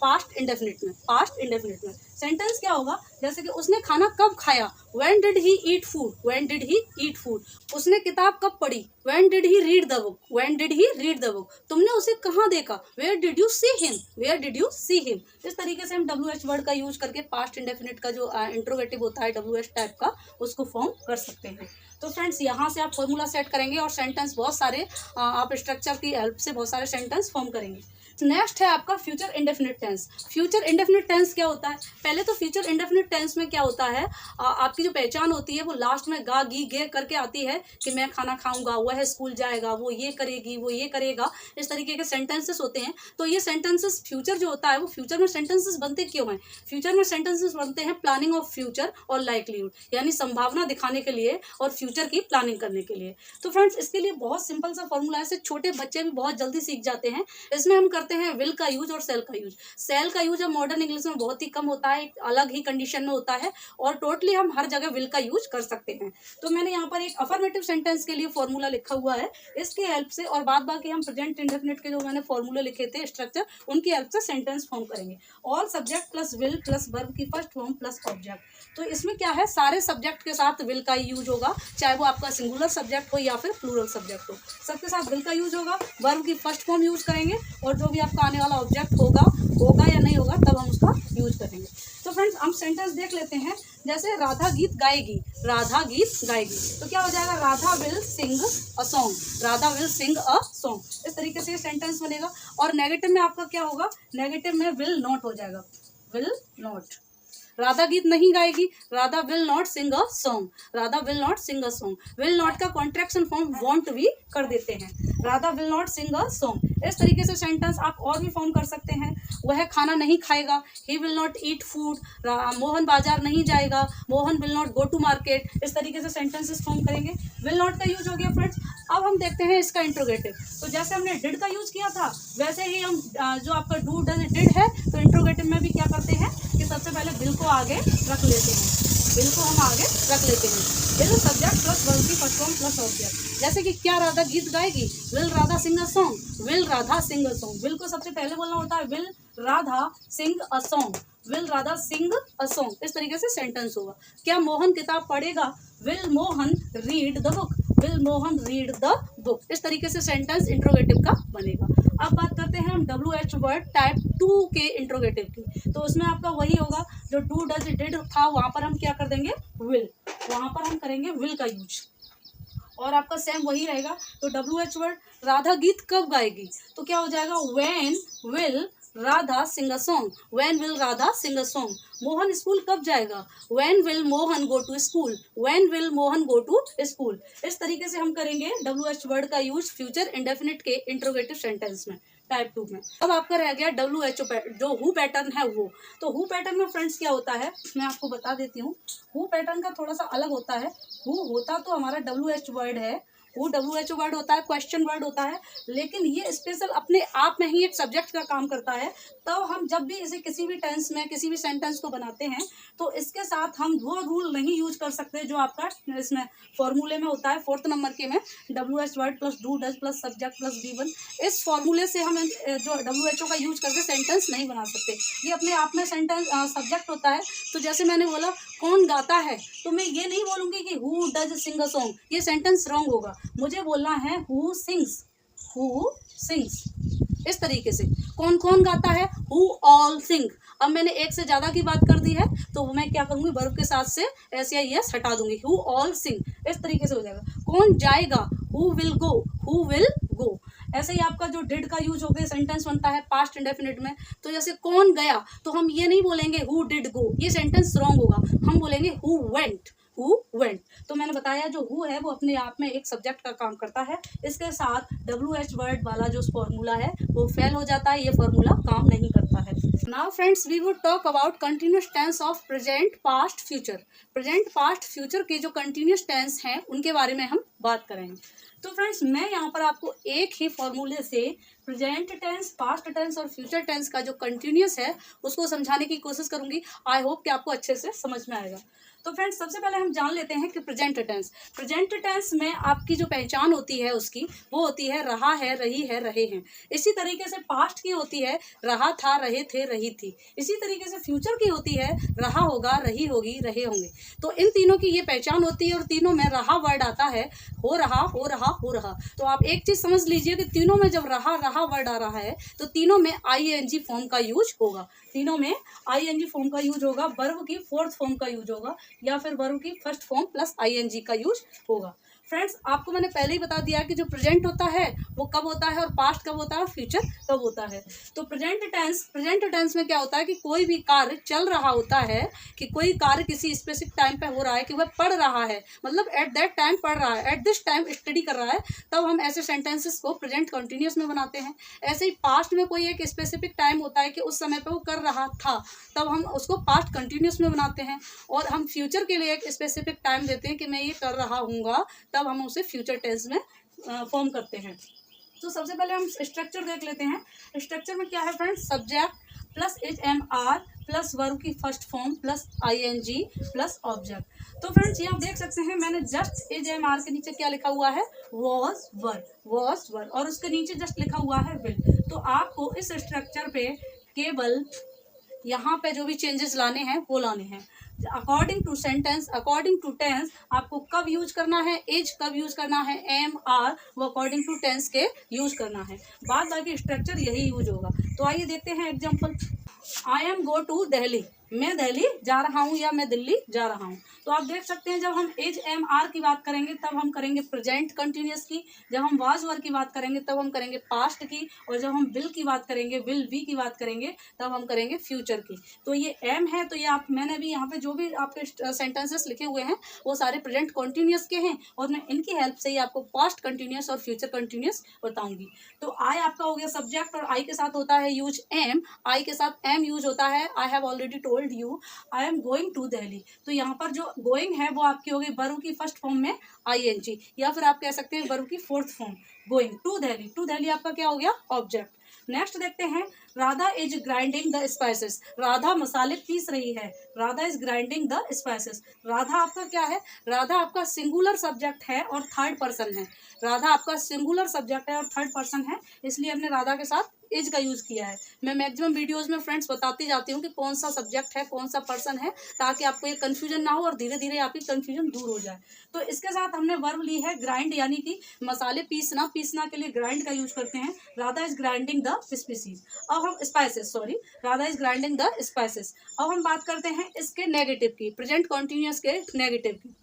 पास्ट इंडेफिनिट में। पास्ट इंडेफिनिट में सेंटेंस क्या होगा, जैसे कि उसने खाना कब खाया, when did he eat food. When did he eat food. उसने किताब कब पढ़ी, when did he read the book. When did he read the book. तुमने उसे कहाँ देखा, where did you see him. Where did you see him. इस तरीके से हम WH वर्ड का यूज करके पास्ट इंडेफिनिट का जो इंट्रोगेटिव होता है WH टाइप का, उसको फॉर्म कर सकते हैं। तो फ्रेंड्स यहाँ से आप फॉर्मूला सेट करेंगे और सेंटेंस बहुत सारे आप स्ट्रक्चर की हेल्प से बहुत सारे सेंटेंस फॉर्म करेंगे। नेक्स्ट है आपका future indefinite tense. Future indefinite tense क्या होता है, पहले तो फ्यूचर इंडेफिनिट टेंस में क्या होता है, आपकी जो पहचान होती है वो लास्ट में गा गी गे करके आती है कि मैं खाना खाऊंगा, वह स्कूल जाएगा, वो ये करेगी, वो ये करेगा। इस तरीके के सेंटेंसेस होते हैं। तो ये सेंटेंसेस फ्यूचर जो होता है, वो फ्यूचर में सेंटेंसेस बनते क्यों हैं, फ्यूचर में सेंटेंसेस बनते हैं प्लानिंग ऑफ फ्यूचर और लाइकलीहुड, यानी संभावना दिखाने के लिए और फ्यूचर की प्लानिंग करने के लिए। तो फ्रेंड्स इसके लिए बहुत सिंपल सा फॉर्मूला है, छोटे बच्चे भी बहुत जल्दी सीख जाते हैं। इसमें हम करते हैं विल का यूज और सेल का यूज। सेल का यूज अब मॉडर्न इंग्लिश में बहुत ही कम होता है, एक अलग ही कंडीशन में होता है, और टोटली हम हर जगह विल का यूज कर सकते हैं। तो मैंने यहाँ पर एक अफर्मेटिव सेंटेंस के लिए फॉर्मूला लिखा हुआ है, इसकी हेल्प से, और बाद बाकी हम प्रेजेंट इंडेफिनिट के जो मैंने फॉर्मूले लिखे थे स्ट्रक्चर, उनकी हेल्प से सेंटेंस फॉर्म करेंगे। All subject plus will plus verb की फर्स्ट फॉर्म प्लस ऑब्जेक्ट। तो इसमें क्या है, सारे सब्जेक्ट के साथ विल का ही यूज होगा, चाहे वो आपका सिंगुलर सब्जेक्ट हो या फिर प्लूरल सब्जेक्ट हो, सबके साथ विल का यूज होगा। वर्ब की फर्स्ट फॉर्म यूज करेंगे, और जो भी आपका आने वाला ऑब्जेक्ट होगा या नहीं होगा तब हम उसका यूज करेंगे। तो फ्रेंड्स हम सेंटेंस देख लेते हैं। जैसे राधा गीत गाएगी, राधा गीत गाएगी, तो क्या हो जाएगा, Radha will sing a song. Radha will sing a song. इस तरीके से ये सेंटेंस बनेगा। और नेगेटिव में आपका क्या होगा, नेगेटिव में विल नॉट हो जाएगा, विल नॉट। राधा गीत नहीं गाएगी, Radha will not sing a song. Radha will not sing a song. Will not का कॉन्ट्रैक्शन फॉर्म वॉन्ट भी कर देते हैं। Radha will not sing a song. इस तरीके से सेंटेंस आप और भी फॉर्म कर सकते हैं। वह खाना नहीं खाएगा, he will not eat food. Mohan बाजार नहीं जाएगा, Mohan will not go to market. इस तरीके से सेंटेंसेस फॉर्म करेंगे। विल नॉट का यूज हो गया फ्रेंड्स। अब हम देखते हैं इसका इंट्रोगेटिव। तो जैसे हमने डिड का यूज किया था, वैसे ही हम जो आपका डू डज डिड है, तो इंट्रोगेटिव में भी क्या करते हैं कि सबसे पहले विल को आगे रख लेते हैं। विल को हम आगे रख लेते हैं। विल सब्जेक्ट प्लस वर्ब की फर्स्ट फॉर्म प्लस ऑब्जेक्ट। जैसे कि क्या राधा गीत गाएगी, will Radha sing a song. Will Radha sing a song. Will को सबसे पहले बोलना होता है, will Radha sing a song. Will Radha sing a song. इस तरीके से सेंटेंस होगा। क्या मोहन किताब पढ़ेगा, will Mohan read the book. Will Mohan read the book. इस तरीके से सेंटेंस इंट्रोगेटिव का बनेगा। अब बात करते हैं हम WH वर्ड टाइप 2 के इंट्रोगेटिव की। तो उसमें आपका वही होगा जो डू डज डिड था, वहां पर हम क्या कर देंगे, विल। वहां पर हम करेंगे विल का यूज, और आपका सेम वही रहेगा। तो WH वर्ड राधा गीत कब गाएगी, तो क्या हो जाएगा, when will Radha sing a song. When will Radha sing a song. Mohan school कब जाएगा, when will Mohan go to school. When will Mohan go to school. इस तरीके से हम करेंगे WH वर्ड का यूज फ्यूचर इंडेफिनिट के इंट्रोगेटिव सेंटेंस में टाइप 2 में। अब आपका रह गया WHO जो हु पैटर्न है वो। तो हु पैटर्न में फ्रेंड्स क्या होता है, मैं आपको बता देती हूँ। हु पैटर्न का थोड़ा सा अलग होता है। हु होता तो हमारा WH वर्ड है, वो WHO वर्ड होता है, क्वेश्चन वर्ड होता है, लेकिन ये स्पेशल अपने आप में ही एक सब्जेक्ट का काम करता है। तो हम जब भी इसे किसी भी टेंस में किसी भी सेंटेंस को बनाते हैं, तो इसके साथ हम वो रूल नहीं यूज कर सकते जो आपका इसमें फॉर्मूले में होता है 4th नंबर के में, WH word plus do does plus subject plus V1। इस फॉर्मूले से हम जो WHO का यूज करके सेंटेंस नहीं बना सकते। ये अपने आप में सेंटेंस सब्जेक्ट होता है। तो जैसे मैंने बोला कौन गाता है, तो मैं ये नहीं बोलूँगी कि who does sing a song, ये सेंटेंस रॉन्ग होगा। मुझे बोलना है हु सिंग्स, हु सिंग्स। इस तरीके से कौन कौन गाता है, हु ऑल सिंग। अब मैंने एक से ज़्यादा की बात कर दी है, तो मैं क्या करूँगी, वर्ब के साथ से ऐसे या यस हटा दूंगी, हु ऑल सिंग। इस तरीके से हो जाएगा। कौन जाएगा, who will go, who will go. ऐसे ही आपका जो डिड का यूज हो गया सेंटेंस बनता है पास्ट इंडेफिनिट में। तो जैसे कौन गया, तो हम ये नहीं बोलेंगे हु डिड गो, ये सेंटेंस रॉन्ग होगा। हम बोलेंगे हु वेंट। Who went. तो मैंने बताया जो हु है वो अपने आप में एक सब्जेक्ट का काम करता है, इसके साथ WH वर्ड वाला जो फॉर्मूला है वो फेल हो जाता है, ये फॉर्मूला काम नहीं करता है। Now friends we would talk about continuous tense of present past future. Present past future के जो कंटिन्यूस टेंस हैं उनके बारे में हम बात करेंगे। तो फ्रेंड्स मैं यहाँ पर आपको एक ही फॉर्मूले से प्रेजेंट टेंस, पास्ट टेंस और फ्यूचर टेंस का जो कंटिन्यूस है उसको समझाने की कोशिश करूंगी। आई होप कि आपको अच्छे से समझ में आएगा। तो फ्रेंड्स सबसे पहले हम जान लेते हैं कि प्रेजेंट टेंस में आपकी जो पहचान होती है उसकी वो होती है रहा है, रही है, रहे हैं। इसी तरीके से पास्ट की होती है रहा था, रहे थे, रही थी। इसी तरीके से फ्यूचर की होती है रहा होगा, रही होगी, रहे होंगे। तो इन तीनों की ये पहचान होती है और तीनों में रहा वर्ड आता है, हो रहा, हो रहा, हो रहा। तो आप एक चीज समझ लीजिए कि तीनों में जब रहा रहा वर्ड आ रहा है तो तीनों में ING फॉर्म का यूज होगा। तीनों में ING फॉर्म का यूज होगा, वर्ब की फोर्थ फॉर्म का यूज होगा या फिर वर्ब की फर्स्ट फॉर्म प्लस ING का यूज होगा। फ्रेंड्स आपको मैंने पहले ही बता दिया कि जो प्रेजेंट होता है वो कब होता है और पास्ट कब होता है और फ्यूचर कब होता है। तो प्रेजेंट टेंस में क्या होता है कि कोई भी कार्य चल रहा होता है, कि कोई कार्य किसी स्पेसिफिक टाइम पे हो रहा है, कि वह पढ़ रहा है, मतलब एट दैट टाइम पढ़ रहा है, एट दिस टाइम स्टडी कर रहा है, तब हम ऐसे सेंटेंसेस को प्रेजेंट कंटिन्यूस में बनाते हैं। ऐसे ही पास्ट में कोई एक स्पेसिफिक टाइम होता है कि उस समय पे वो कर रहा था, तब हम उसको पास्ट कंटिन्यूस में बनाते हैं। और हम फ्यूचर के लिए एक स्पेसिफिक टाइम देते हैं कि मैं ये कर रहा हूँगा, तब हम उसे फ्यूचर टेंस में फॉर्म करते हैं। तो सबसे पहले हम स्ट्रक्चर देख लेते हैं। स्ट्रक्चर में क्या है friends, subject plus HMR plus verb की first form plus ING plus object. तो फ्रेंड्स यहाँ देख सकते हैं मैंने जस्ट HMR के नीचे क्या लिखा हुआ है, वॉज वर, और उसके नीचे जस्ट लिखा हुआ है विल। तो आपको इस स्ट्रक्चर पे केवल यहाँ पे जो भी चेंजेस लाने हैं वो लाने हैं। According to sentence, according to tense आपको कब यूज करना है, एज कब यूज करना है, MR वो अकॉर्डिंग टू टेंस के यूज करना है। बाद बाकी स्ट्रक्चर यही यूज होगा। तो आइए देखते हैं example. I am go to Delhi, मैं दिल्ली जा रहा हूँ या मैं दिल्ली जा रहा हूँ। तो आप देख सकते हैं जब हम HMR की बात करेंगे तब हम करेंगे प्रेजेंट कंटिन्यूस की, जब हम वाज वर की बात करेंगे तब हम करेंगे पास्ट की, और जब हम विल की बात करेंगे, विल बी की बात करेंगे तब हम करेंगे फ्यूचर की। तो ये M है, तो ये आप मैंने भी यहाँ पे जो भी आपके सेंटेंसेस लिखे हुए हैं वो सारे प्रेजेंट कंटिन्यूस के हैं, और मैं इनकी हेल्प से ही आपको पास्ट कंटिन्यूस और फ्यूचर कंटिन्यूस बताऊंगी। तो आई आपका हो गया सब्जेक्ट, और आई के साथ होता है यूज M, आई के साथ M यूज होता है। I have already told you I am going to Delhi. तो यहाँ पर जो गोइंग है वो आपकी हो गई वर्ब की फर्स्ट फॉर्म में ING, या फिर आप कह सकते हैं वर्ब की fourth form going to Delhi. To Delhi आपका क्या हो गया, ऑब्जेक्ट। नेक्स्ट देखते हैं, Radha is grinding the spices, Radha मसाले पीस रही है, Radha is grinding the spices. Radha आपका क्या है, राधा आपका सिंगुलर सब्जेक्ट है और थर्ड पर्सन है। राधा आपका सिंगुलर सब्जेक्ट है और थर्ड पर्सन है, इसलिए हमने राधा के साथ इज का यूज किया है। मैं मैक्सिमम वीडियोस में फ्रेंड्स बताती जाती हूँ कि कौन सा सब्जेक्ट है, कौन सा पर्सन है, ताकि आपको ये कंफ्यूजन ना हो और धीरे धीरे आपकी कंफ्यूजन दूर हो जाए। तो इसके साथ हमने वर्ब ली है ग्राइंड, यानी कि मसाले पीसना, पीसना के लिए ग्राइंड का यूज करते हैं। Radha is grinding the species, अब हम spices, sorry, Radha is grinding the spices. अब हम बात करते हैं इसके नेगेटिव की, प्रेजेंट कॉन्टिन्यूस के नेगेटिव की।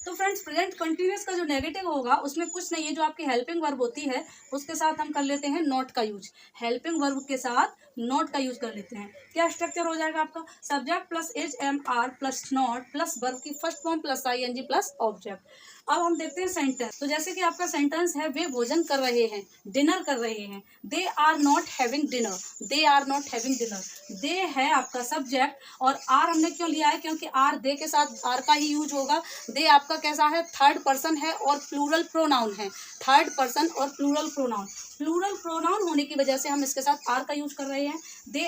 तो फ्रेंड्स प्रेजेंट कंटिन्यूस का जो नेगेटिव होगा उसमें कुछ नहीं है, जो आपकी हेल्पिंग वर्ब होती है उसके साथ हम कर लेते हैं नॉट का यूज। हेल्पिंग वर्ब के साथ नॉट का यूज कर लेते हैं। क्या स्ट्रक्चर हो जाएगा आपका, subject plus HMR plus not plus verb की first form plus ING plus object. अब हम देखते हैं सेंटेंस। तो जैसे कि आपका सेंटेंस है, वे भोजन कर रहे हैं, डिनर कर रहे हैं। They are not having dinner, they are not having dinner. They है आपका सब्जेक्ट, और आर हमने क्यों लिया है, क्योंकि आर दे के साथ आर का ही यूज होगा। दे आपका कैसा है, थर्ड पर्सन है और प्लूरल प्रोनाउन है, थर्ड पर्सन और प्लूरल प्रोनाउन। प्लूरल प्रोनाउन होने की वजह से हम इसके साथ आर का यूज कर रहे हैं। They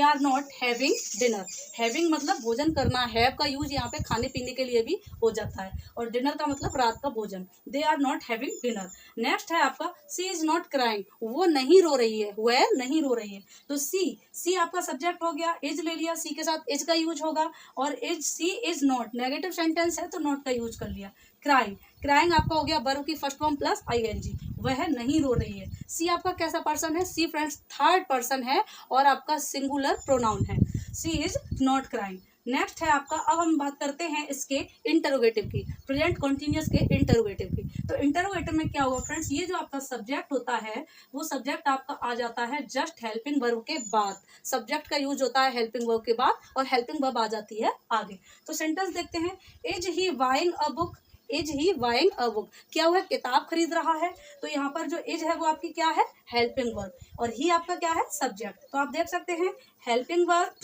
are not having dinner. Having मतलब भोजन करना, हैव का यूज यहाँ पे खाने पीने के लिए भी हो जाता है, और डिनर का मतलब रात का भोजन। They are not having dinner. Next है आपका सी इज नॉट क्राइंग, वो नहीं रो रही है, वह नहीं रो रही है। तो सी आपका सब्जेक्ट हो गया, इज ले लिया, सी के साथ इज का यूज होगा, और is she is not, negative sentence है तो नॉट का यूज कर लिया। क्राइंग आपका हो गया वर्ब की फर्स्ट फॉर्म प्लस ING, वह नहीं रो रही है। सी आपका कैसा पर्सन है, सी फ्रेंड्स थर्ड पर्सन है और आपका सिंगुलर प्रोनाउन है। सी इज नॉट क्राइंग। नेक्स्ट है आपका, अब हम बात करते हैं इसके इंटरोगेटिव की, प्रेजेंट कंटिन्यूअस के इंटरोगेटिव की। तो इंटरोगेटिव में क्या होगा फ्रेंड्स, ये जो आपका सब्जेक्ट होता है वो सब्जेक्ट आपका आ जाता है जस्ट हेल्पिंग वर्ब के बाद। सब्जेक्ट का यूज होता है हेल्पिंग वर्ब के बाद और हेल्पिंग वर्ब आ जाती है आगे। तो सेंटेंस देखते हैं, is he buying a book, is he buying a book, क्या हुआ, किताब खरीद रहा है। तो यहाँ पर जो इज है वो आपकी क्या है, हेल्पिंग वर्ब, और ही आपका क्या है, सब्जेक्ट। तो आप देख सकते हैं helping verb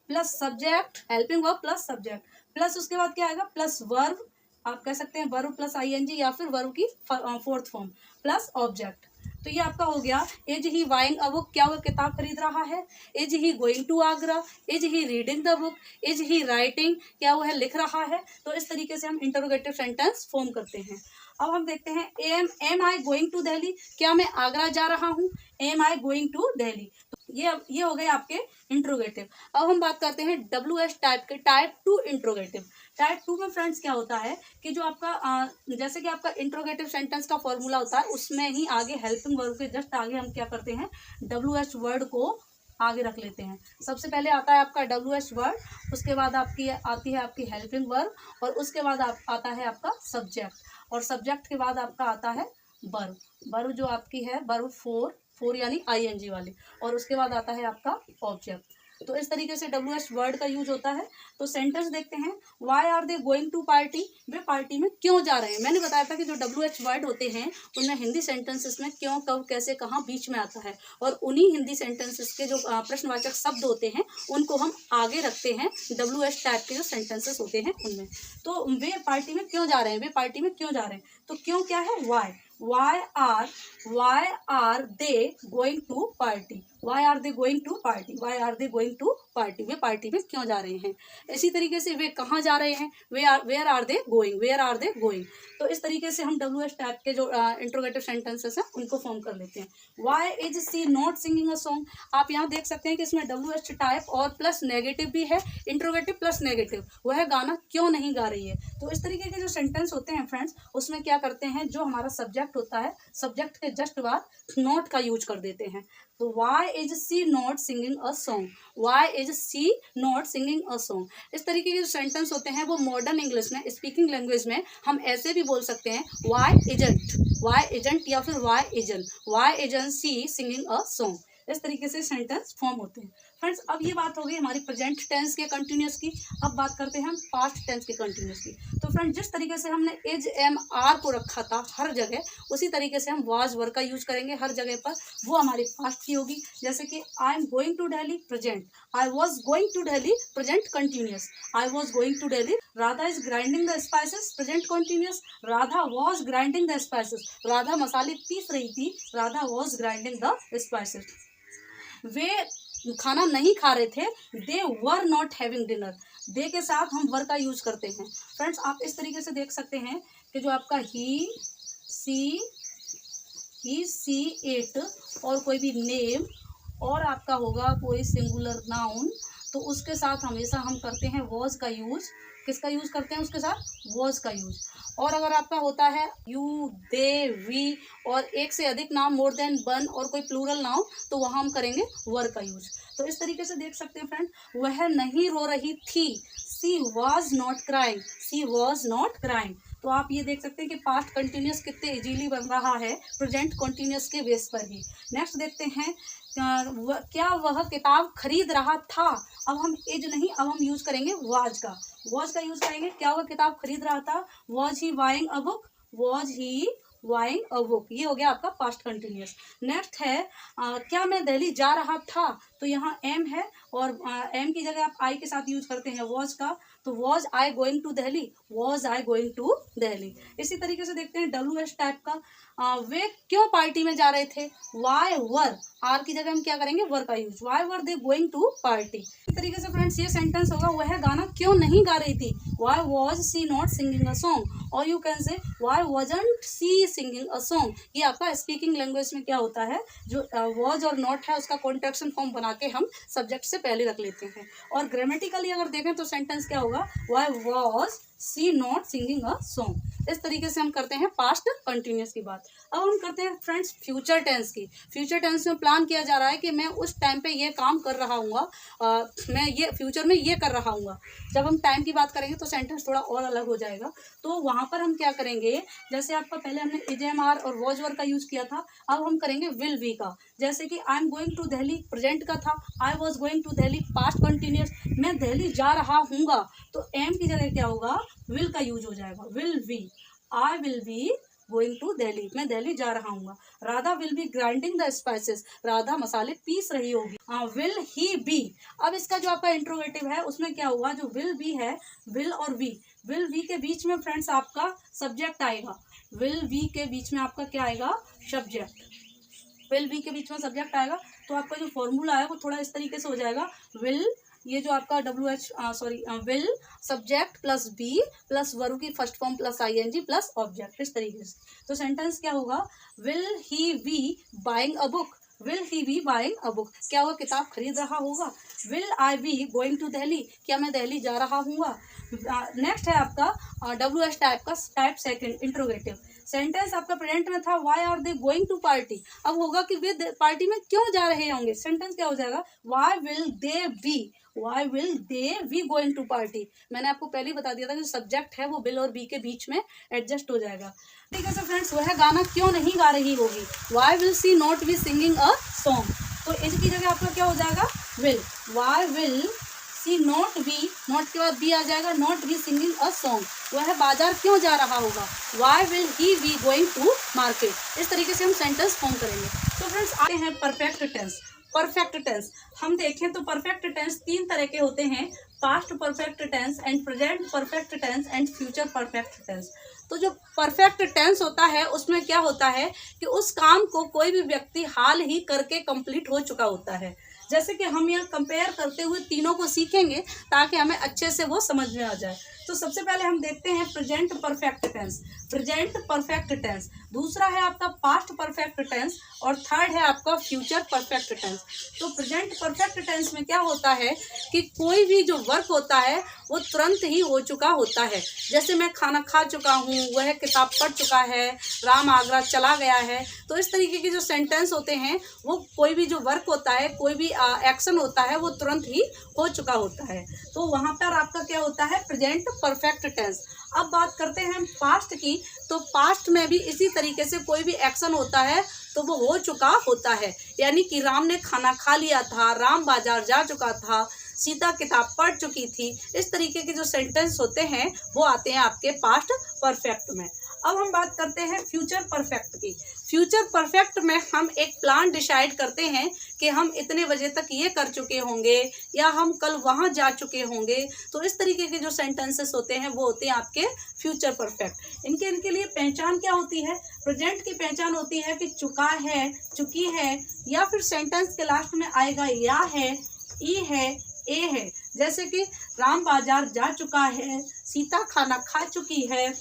plus subject, helping verb plus subject, plus उसके बाद क्या आएगा, प्लस वर्ब, आप कह सकते हैं वर्ब प्लस आईएनजी या फिर वर्ब की फोर्थ फॉर्म, प्लस ऑब्जेक्ट। तो ये आपका हो गया, is he buying a book, क्या वो किताब खरीद रहा है। Is he going to Agra, is he reading the book, is he writing, क्या वो है, लिख रहा है। तो इस तरीके से हम इंटरोगेटिव सेंटेंस फॉर्म करते हैं। अब हम देखते हैं, am I going to Delhi, क्या मैं आगरा जा रहा हूँ। Am I going to Delhi, तो ये हो गए आपके इंट्रोगेटिव। अब हम बात करते हैं WH टाइप के, टाइप 2 इंट्रोगेटिव। टाइप 2 में फ्रेंड्स क्या होता है कि जो आपका जैसे कि आपका इंट्रोगेटिव सेंटेंस का फॉर्मूला होता है, उसमें ही आगे हेल्पिंग वर्ब के जस्ट आगे हम क्या करते हैं, WH वर्ड को आगे रख लेते हैं। सबसे पहले आता है आपका WH वर्ड, उसके बाद आपकी आती है आपकी हेल्पिंग वर्ब, और उसके बाद आता है आपका सब्जेक्ट, और सब्जेक्ट के बाद आपका आता है वर्ब। वर्ब जो आपकी है वर्ब फोर यानी ING वाली, और उसके बाद आता है आपका ऑब्जेक्ट। तो इस तरीके से WH वर्ड का यूज होता है। तो सेंटेंस देखते हैं, why are they going to party, वे पार्टी में क्यों जा रहे हैं। मैंने बताया था कि जो WH वर्ड होते हैं उनमें हिंदी सेंटेंसेस में क्यों, कब, कैसे, कहाँ बीच में आता है, और उन्हीं हिंदी सेंटेंसेस के जो प्रश्नवाचक शब्द होते हैं उनको हम आगे रखते हैं WH टाइप के जो सेंटेंसेस होते हैं उनमें। तो वे पार्टी में क्यों जा रहे हैं, वे पार्टी में क्यों जा रहे हैं, तो क्यों क्या है, Y, why are they going to party, why are they going to party, why are they going to party, way party में क्यों जा रहे हैं। इसी तरीके से वे कहाँ जा रहे हैं, where are they going, where are they going। तो इस तरीके से हम WH टाइप के जो इंट्रोगेटिव सेंटेंसेस हैं उनको फॉर्म कर लेते हैं। why is she not singing a song, आप यहाँ देख सकते हैं कि इसमें WH टाइप और प्लस नेगेटिव भी है, इंट्रोगेटिव प्लस नेगेटिव, वह गाना क्यों नहीं गा रही है। तो इस तरीके के जो सेंटेंस होते हैं फ्रेंड्स, उसमें क्या करते हैं, जो हमारा सब्जेक्ट होता है, सब्जेक्ट के जस्ट बाद नॉट का यूज कर देते हैं। तो why is she not singing a song, why is she not singing a song. इस तरीके के जो सेंटेंस होते हैं वो मॉडर्न इंग्लिश में, स्पीकिंग लैंग्वेज में हम ऐसे भी बोल सकते हैं, वाई इजंट या फिर why isn't she singing a song. इस तरीके से सेंटेंस फॉर्म होते हैं। फ्रेंड्स अब ये बात हो गई हमारी प्रेजेंट टेंस के कंटिन्यूस की। अब बात करते हैं हम पास्ट टेंस के कंटिन्यूस की। तो फ्रेंड्स जिस तरीके से हमने इज एम आर को रखा था हर जगह, उसी तरीके से हम वाज वर्ड का यूज करेंगे हर जगह पर, वो हमारी पास्ट की होगी। जैसे कि I am going to Delhi present, I was going to Delhi present continuous, I was going to Delhi. Radha is grinding the spices present continuous, Radha was grinding the spices, Radha मसाले पीस रही थी, Radha was grinding the spices. वे खाना नहीं खा रहे थे, they were not having dinner, they के साथ हम वर का यूज करते हैं। फ्रेंड्स आप इस तरीके से देख सकते हैं कि जो आपका ही सी इट और कोई भी नेम और आपका होगा कोई सिंगुलर नाउन, तो उसके साथ हमेशा हम करते हैं वॉज का यूज। किसका यूज करते हैं उसके साथ, वॉज का यूज। और अगर आपका होता है यू, दे, वी और एक से अधिक नाम, मोर देन वन और कोई प्लूरल नाउन, तो वहाँ हम करेंगे वर का यूज। तो इस तरीके से देख सकते हैं फ्रेंड, वह नहीं रो रही थी, she was not crying, she was not crying. तो आप ये देख सकते हैं कि पास्ट कंटिन्यूस कितने इजीली बन रहा है प्रेजेंट कंटिन्यूस के बेस पर ही। नेक्स्ट देखते हैं, क्या वह किताब खरीद रहा था। अब हम इज नहीं, अब हम यूज करेंगे वॉज का, वॉज का यूज करेंगे। क्या वह किताब खरीद रहा था, was he buying a book, was he buying a book. ये हो गया आपका पास्ट कंटिन्यूस। नेक्स्ट है क्या मैं दिल्ली जा रहा था, तो यहाँ एम है और एम की जगह आप आई के साथ यूज करते हैं वॉज का, तो was I going to Delhi, was I going to Delhi. इसी तरीके से देखते हैं WH टाइप का, वे क्यों पार्टी में जा रहे थे, वाई वर, आर की जगह हम क्या करेंगे वर का use, why were they going to party. इस तरीके से फ्रेंड्स ये सेंटेंस होगा, वह गाना क्यों नहीं गा रही थी, why was she not singing a song, और you can say why wasn't she singing a song. ये आपका स्पीकिंग लैंग्वेज में क्या होता है, जो वॉज और नॉट है उसका कॉन्ट्रैक्शन फॉर्म बना के हम सब्जेक्ट से पहले रख लेते हैं। और ग्रामेटिकली अगर देखें तो सेंटेंस क्या होगा, why was she not singing a song. इस तरीके से हम करते हैं पास्ट कंटिन्यूस की बात। अब हम करते हैं फ्रेंड्स फ्यूचर टेंस की। फ्यूचर टेंस में प्लान किया जा रहा है कि मैं उस टाइम पे ये काम कर रहा हूँ, मैं ये फ्यूचर में ये कर रहा हूँ। जब हम टाइम की बात करेंगे तो सेंटेंस थोड़ा और अलग हो जाएगा। तो वहाँ पर हम क्या करेंगे, जैसे आपका पहले हमने इजेएमआर और वॉज वर्ब का यूज़ किया था, अब हम करेंगे विल बी का। जैसे कि I am going to Delhi present का था, I was going to Delhi past continuous, मैं दिल्ली जा रहा हूँगा, तो एम की जगह क्या होगा, विल का यूज हो जाएगा, will be. I will be going to Delhi, मैं दिल्ली जा रहा हूँ। Radha will be grinding the spices, Radha मसाले पीस रही होगी। विल ही बी, अब इसका जो आपका इंट्रोगेटिव है उसमें क्या हुआ, जो विल बी है, विल और वी, विल वी के बीच में फ्रेंड्स आपका सब्जेक्ट आएगा। विल वी के बीच में आपका क्या आएगा, सब्जेक्ट। विल बी के बीच में सब्जेक्ट आएगा तो आपका जो फॉर्मूला है वो थोड़ा इस तरीके से हो जाएगा, विल, ये जो आपका will subject plus be plus verb की first form plus I N G plus object, इस तरीके से। तो सेंटेंस क्या होगा, will he be buying a book, will he be buying a book, क्या वो किताब खरीद रहा होगा। Will I be going to Delhi, क्या मैं दिल्ली जा रहा हूँ। नेक्स्ट है आपका WH type second interrogative. Sentence आपका प्रेजेंट में था, why are they going to party, अब होगा कि वे पार्टी में क्यों जा रहे होंगे। सेंटेंस क्या हो जाएगा, why will they be, why will they be going to party. मैंने आपको पहले ही बता दिया था कि सब्जेक्ट है वो विल और बी के बीच में एडजस्ट हो जाएगा। ठीक है सर फ्रेंड्स, वह गाना क्यों नहीं गा रही होगी, why will she not be singing a song, तो इसकी जगह आपका क्या हो जाएगा, will. Why will she not be, not के बाद बी आ जाएगा, not be singing a song, वह बाजार क्यों जा रहा होगा, why will he be going to market. इस तरीके से हम सेंटेंस फॉर्म करेंगे। तो फ्रेंड्स आते हैं परफेक्ट टेंस। परफेक्ट टेंस हम देखें तो परफेक्ट टेंस 3 तरह के होते हैं, past perfect tense and present perfect tense and future perfect tense. तो जो परफेक्ट टेंस होता है उसमें क्या होता है कि उस काम को कोई भी व्यक्ति हाल ही करके कंप्लीट हो चुका होता है। जैसे कि हम यहाँ कंपेयर करते हुए तीनों को सीखेंगे ताकि हमें अच्छे से वो समझ में आ जाए। तो सबसे पहले हम देखते हैं present perfect tense, present perfect tense, दूसरा है आपका पास्ट परफेक्ट टेंस और थर्ड है आपका फ्यूचर परफेक्ट टेंस। तो प्रेजेंट परफेक्ट टेंस में क्या होता है कि कोई भी जो वर्क होता है वो तुरंत ही हो चुका होता है। जैसे मैं खाना खा चुका हूँ, वह किताब पढ़ चुका है, राम आगरा चला गया है। तो इस तरीके के जो सेंटेंस होते हैं वो कोई भी जो वर्क होता है, कोई भी एक्शन होता है वो तुरंत ही हो चुका होता है। तो वहाँ पर आपका क्या होता है, प्रेजेंट परफेक्ट टेंस। अब बात करते हैं हम पास्ट की। तो पास्ट में भी इसी तरीके से कोई भी एक्शन होता है तो वो हो चुका होता है, यानी कि राम ने खाना खा लिया था, राम बाजार जा चुका था, सीता किताब पढ़ चुकी थी। इस तरीके के जो सेंटेंस होते हैं वो आते हैं आपके पास्ट परफेक्ट में। अब हम बात करते हैं फ्यूचर परफेक्ट की। फ्यूचर परफेक्ट में हम एक प्लान डिसाइड करते हैं कि हम इतने बजे तक ये कर चुके होंगे या हम कल वहाँ जा चुके होंगे। तो इस तरीके के जो सेंटेंसेस होते हैं वो होते हैं आपके फ्यूचर परफेक्ट। इनके लिए पहचान क्या होती है, प्रेजेंट की पहचान होती है कि चुका है, चुकी है, या फिर सेंटेंस के लास्ट में आएगा या है, ई है, ए है। जैसे कि राम बाजार जा चुका है, सीता खाना खा चुकी है,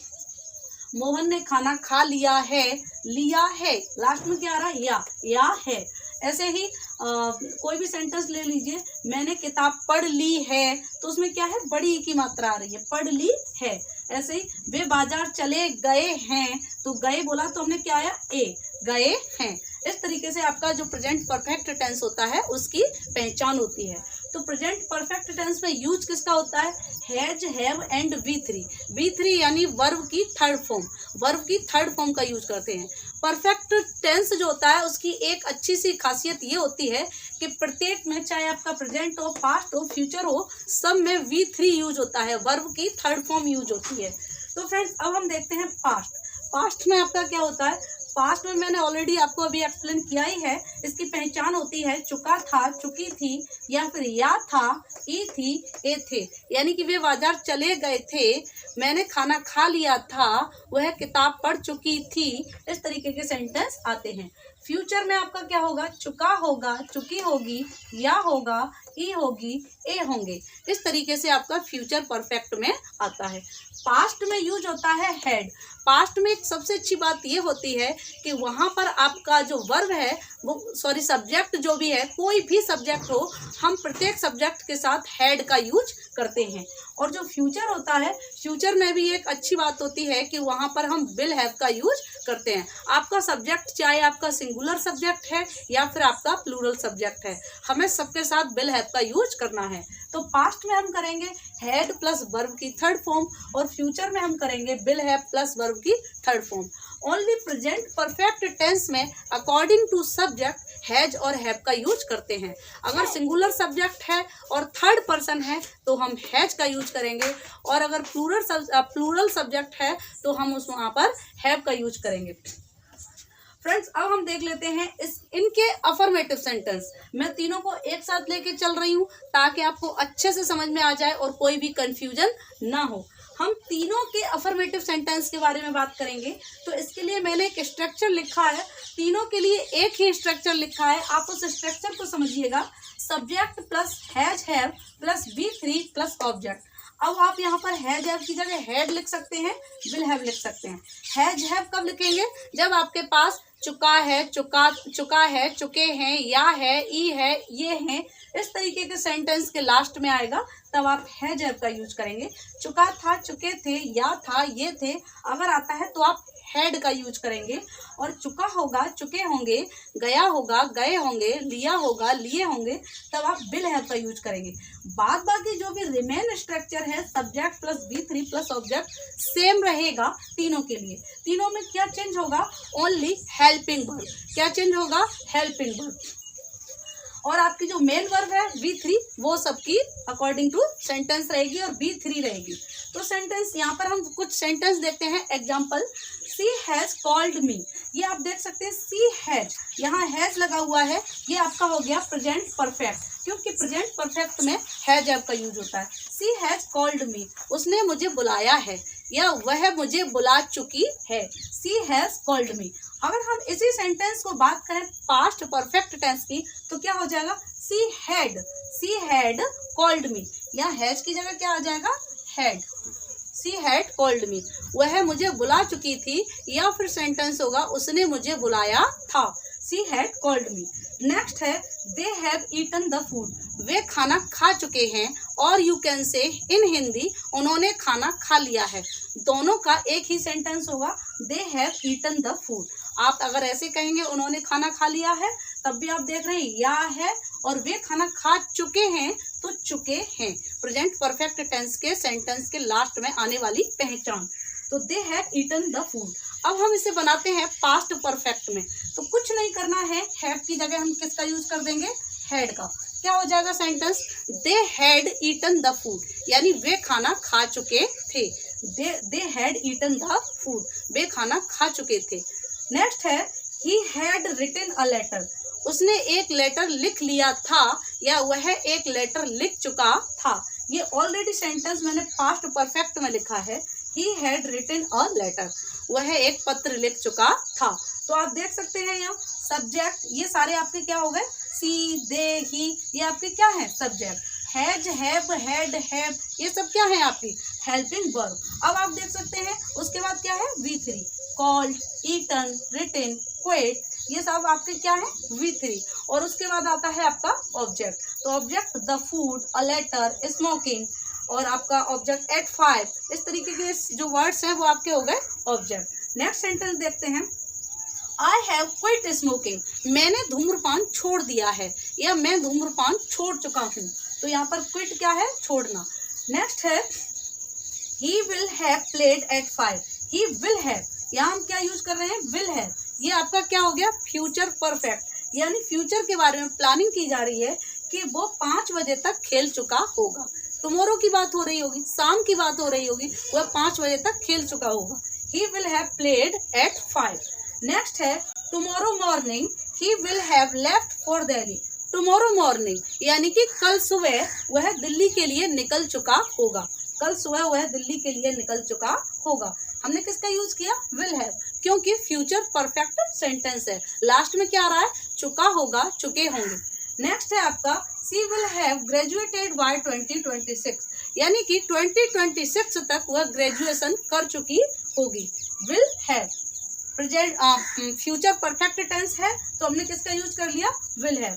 मोहन ने खाना खा लिया है, लिया है, लास्ट में क्या आ रहा है, या है। ऐसे ही कोई भी सेंटेंस ले लीजिए, मैंने किताब पढ़ ली है, तो उसमें क्या है, बड़ी की मात्रा आ रही है, पढ़ ली है। ऐसे ही वे बाजार चले गए हैं, तो गए बोला तो हमने क्या आया, ए, गए हैं। इस तरीके से आपका जो प्रेजेंट परफेक्ट टेंस होता है उसकी पहचान होती है। तो प्रेजेंट परफेक्ट टेंस में यूज किसका होता है, हैज, हैव एंड V3 यानी वर्ब की थर्ड फॉर्म, वर्ब की थर्ड फॉर्म का यूज करते हैं। परफेक्ट टेंस जो होता है उसकी एक अच्छी सी खासियत ये होती है कि प्रत्येक में, चाहे आपका प्रेजेंट हो, पास्ट हो, फ्यूचर हो, सब में V3 यूज होता है, वर्ब की थर्ड फॉर्म यूज होती है। तो फ्रेंड्स अब हम देखते हैं पास्ट। पास्ट में आपका क्या होता है, पास्ट में मैंने ऑलरेडी आपको अभी एक्सप्लेन किया ही है। इसकी पहचान होती है चुका था, चुकी थी, या फिर या था, ई थी, ए थे। यानी कि वे बाजार चले गए थे, मैंने खाना खा लिया था, वह किताब पढ़ चुकी थी। इस तरीके के सेंटेंस आते हैं। फ्यूचर में आपका क्या होगा, चुका होगा, चुकी होगी, या होगा, ई होगी, ए होंगे। इस तरीके से आपका फ्यूचर परफेक्ट में आता है। पास्ट में यूज होता है हैड। पास्ट में एक सबसे अच्छी बात ये होती है कि वहाँ पर आपका जो वर्ब है वो सब्जेक्ट जो भी है, कोई भी सब्जेक्ट हो, हम प्रत्येक सब्जेक्ट के साथ हैड का यूज करते हैं। और जो फ्यूचर होता है, फ्यूचर में भी एक अच्छी बात होती है कि वहाँ पर हम विल हैव का यूज करते हैं। आपका सब्जेक्ट चाहे आपका सिंगुलर सब्जेक्ट है या फिर आपका प्लूरल सब्जेक्ट है, हमें सबके साथ विल हैव का यूज करना है। तो पास्ट में हम करेंगे हैड प्लस वर्ब की थर्ड फॉर्म और फ्यूचर में हम करेंगे विल हैव प्लस वर्ब की third form. Only present perfect tense में अकॉर्डिंग टू सब्जेक्ट हैज और हैव का यूज करते हैं। अगर सिंगुलर सब्जेक्ट है और थर्ड पर्सन है तो हम हैज का यूज करेंगे, और अगर प्लूरल सब्जेक्ट है तो हम उस वहाँ पर हैव का यूज करेंगे। फ्रेंड्स, अब हम देख लेते हैं इनके अफर्मेटिव सेंटेंस। मैं तीनों को एक साथ लेके चल रही हूँ ताकि आपको अच्छे से समझ में आ जाए और कोई भी कंफ्यूजन ना हो। हम तीनों के अफर्मेटिव सेंटेंस के बारे में बात करेंगे, तो इसके लिए मैंने एक स्ट्रक्चर लिखा है। तीनों के लिए एक ही स्ट्रक्चर लिखा है, आप उस स्ट्रक्चर को समझिएगा। Subject plus has have plus V3 plus object. अब आप यहाँ पर हैज हैव की जगह हैड लिख सकते हैं, विल हैव लिख सकते हैं। हैज हैव कब लिखेंगे? जब आपके पास चुका है, चुका है, चुके हैं, या है, ई है, ये हैं, इस तरीके के सेंटेंस के लास्ट में आएगा तब आप हैज हैव का यूज करेंगे। चुका था, चुके थे, या था, ये थे, अगर आता है तो आप हैड का यूज करेंगे। और चुका होगा, चुके होंगे, गया होगा, गए होंगे, लिया होगा, लिए होंगे, तब आप विल हैव का यूज करेंगे। बाद बाकी जो भी रिमेन स्ट्रक्चर है subject plus V3 plus object same रहेगा तीनों के लिए। तीनों में क्या चेंज होगा? Only helping verb. क्या चेंज होगा? Helping verb. और आपकी जो मेन वर्ब है V3 वो सबकी अकॉर्डिंग टू सेंटेंस रहेगी और V3 रहेगी। तो सेंटेंस यहाँ पर हम कुछ सेंटेंस देखते हैं। Example, she has called me. ये आप देख सकते हैं सी हैज, यहाँ हैज लगा हुआ है, ये आपका हो गया प्रेजेंट परफेक्ट, क्योंकि प्रेजेंट परफेक्ट में हैज हैव का यूज होता है। सी हैज कॉल्ड मी, उसने मुझे बुलाया है या वह मुझे बुला चुकी है। सी हैज कॉल्ड मी। अगर हम इसी सेंटेंस को बात करें पास्ट परफेक्ट टेंस की तो क्या हो जाएगा? सी हैड कॉल्ड मी, या हैज की जगह क्या आ जाएगा? हैड। सी हैड कॉल्ड मी, वह मुझे बुला चुकी थी, या फिर सेंटेंस होगा उसने मुझे बुलाया था। She had called me. Next है they have eaten the food, वे खाना खा चुके हैं, और यू कैन से इन हिंदी उन्होंने खाना खा लिया है। दोनों का एक ही सेंटेंस होगा, they have eaten the food. आप अगर ऐसे कहेंगे उन्होंने खाना खा लिया है, तब भी आप देख रहे हैं या है, और वे खाना खा चुके हैं तो चुके हैं। प्रेजेंट परफेक्ट टेंस के सेंटेंस के लास्ट में आने वाली पहचान। तो they have eaten the food. अब हम इसे बनाते हैं पास्ट परफेक्ट में, तो कुछ नहीं करना है, हैव की जगह हम किसका यूज कर देंगे? हैड का। क्या हो जाएगा sentence? They had eaten the food, यानी वे खाना खा चुके थे। They had eaten the food, वे खाना खा चुके थे। नेक्स्ट है he had written a letter, उसने एक लेटर लिख लिया था, या वह एक लेटर लिख चुका था। ये ऑलरेडी सेंटेंस मैंने पास्ट परफेक्ट में लिखा है। He had written a letter, वह एक पत्र लिख चुका था। तो आप देख सकते हैं यहाँ सब्जेक्ट, ये सारे आपके क्या हो गए? सी, दे, ही, ये आपके क्या है? Subject. Has, have, had, have, ये सब क्या है? आपकी हेल्पिंग वर्ब। अब आप देख सकते हैं उसके बाद क्या है? V3। कॉल्ड, ईटन, रिटन, क्वेट, ये सब आपके क्या है? V3। और उसके बाद आता है आपका ऑब्जेक्ट। तो object the food, a letter, smoking, और आपका ऑब्जेक्ट एट 5। इस तरीके के जो वर्ड्स हैं वो आपके हो गए ऑब्जेक्ट। नेक्स्ट सेंटेंस देखते हैं, आई हैव क्विट स्मोकिंग, मैंने धूम्रपान छोड़ दिया है, या मैं धूम्रपान छोड़ चुका हूँ। तो यहाँ पर क्विट क्या है? छोड़ना। नेक्स्ट है ही will have played at 5, he will have, यहाँ हम क्या यूज कर रहे हैं? Will have. ये आपका क्या हो गया? फ्यूचर परफेक्ट, यानी फ्यूचर के बारे में प्लानिंग की जा रही है कि वो 5 बजे तक खेल चुका होगा। टुमारो की बात हो रही होगी, शाम की बात हो रही होगी, वह 5 बजे तक खेल चुका होगा। He will have played at 5। Next है tomorrow morning he will have left for Delhi, tomorrow morning यानी कि कल सुबह वह दिल्ली के लिए निकल चुका होगा। कल सुबह वह दिल्ली के लिए निकल चुका होगा। हमने किसका यूज किया? विल हैव, क्योंकि फ्यूचर परफेक्ट सेंटेंस है। लास्ट में क्या आ रहा है? चुका होगा, चुके होंगे। नेक्स्ट है आपका सी विल हैव ग्रेजुएटेड बाय 2026, यानी कि 2026 तक वह ग्रेजुएशन कर चुकी होगी। Will have present future perfect tense है, तो हमने किसका यूज कर लिया? Will have.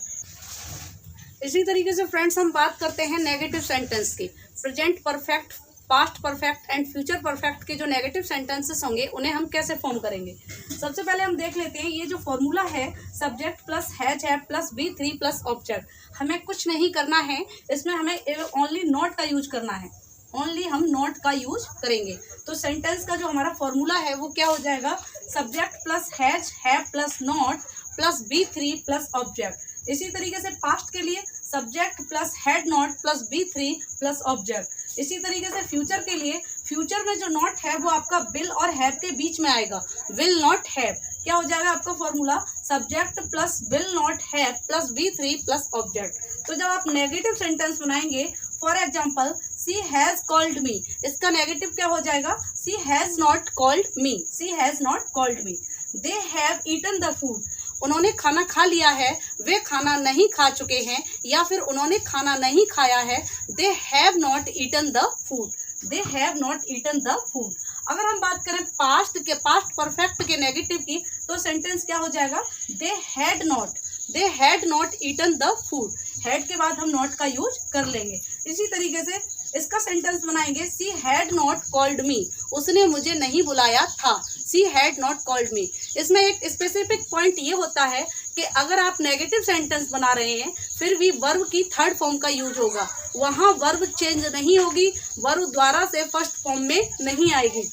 इसी तरीके से फ्रेंड्स हम बात करते हैं नेगेटिव सेंटेंस की। Present perfect, past perfect and future perfect के जो नेगेटिव सेंटेंसेस होंगे उन्हें हम कैसे फॉर्म करेंगे। सबसे पहले हम देख लेते हैं ये जो फॉर्मूला है subject plus has have plus बी3 प्लस ऑब्जेक्ट, हमें कुछ नहीं करना है इसमें, हमें ओनली नॉट का यूज करना है, ओनली हम नॉट का यूज करेंगे। तो सेंटेंस का जो हमारा फॉर्मूला है वो क्या हो जाएगा, subject plus has have plus not plus बी3 प्लस ऑब्जेक्ट। इसी तरीके से पास्ट के लिए subject plus had not plus बी3 प्लस ऑब्जेक्ट। इसी तरीके से फ्यूचर के लिए फ्यूचर में जो नॉट है वो आपका विल और हैव के बीच में आएगा, विल नॉट हैव। क्या हो जाएगा आपका formula, subject plus will not have plus बी3 प्लस ऑब्जेक्ट। तो जब आप नेगेटिव सेंटेंस बनाएंगे, for example she has called me, इसका नेगेटिव क्या हो जाएगा, she has not called me, she has not called me. They have eaten the food, उन्होंने खाना खा लिया है, वे खाना नहीं खा चुके हैं, या फिर उन्होंने खाना नहीं खाया है, they have not eaten the food, they have not eaten the food. अगर हम बात करें पास्ट के, पास्ट परफेक्ट के नेगेटिव की, तो सेंटेंस क्या हो जाएगा, they had not eaten the food. Had के बाद हम नॉट का यूज कर लेंगे। इसी तरीके से इसका सेंटेंस बनाएंगे, सी हैड नॉट कॉल्ड मी, उसने मुझे नहीं बुलाया था, सी हैड नॉट कॉल्ड मी। इसमें एक स्पेसिफिक पॉइंट ये होता है कि अगर आप नेगेटिव सेंटेंस बना रहे हैं फिर भी वर्ब की थर्ड फॉर्म का यूज होगा, वहाँ वर्ब चेंज नहीं होगी, वर्ब द्वारा से फर्स्ट फॉर्म में नहीं आएगी।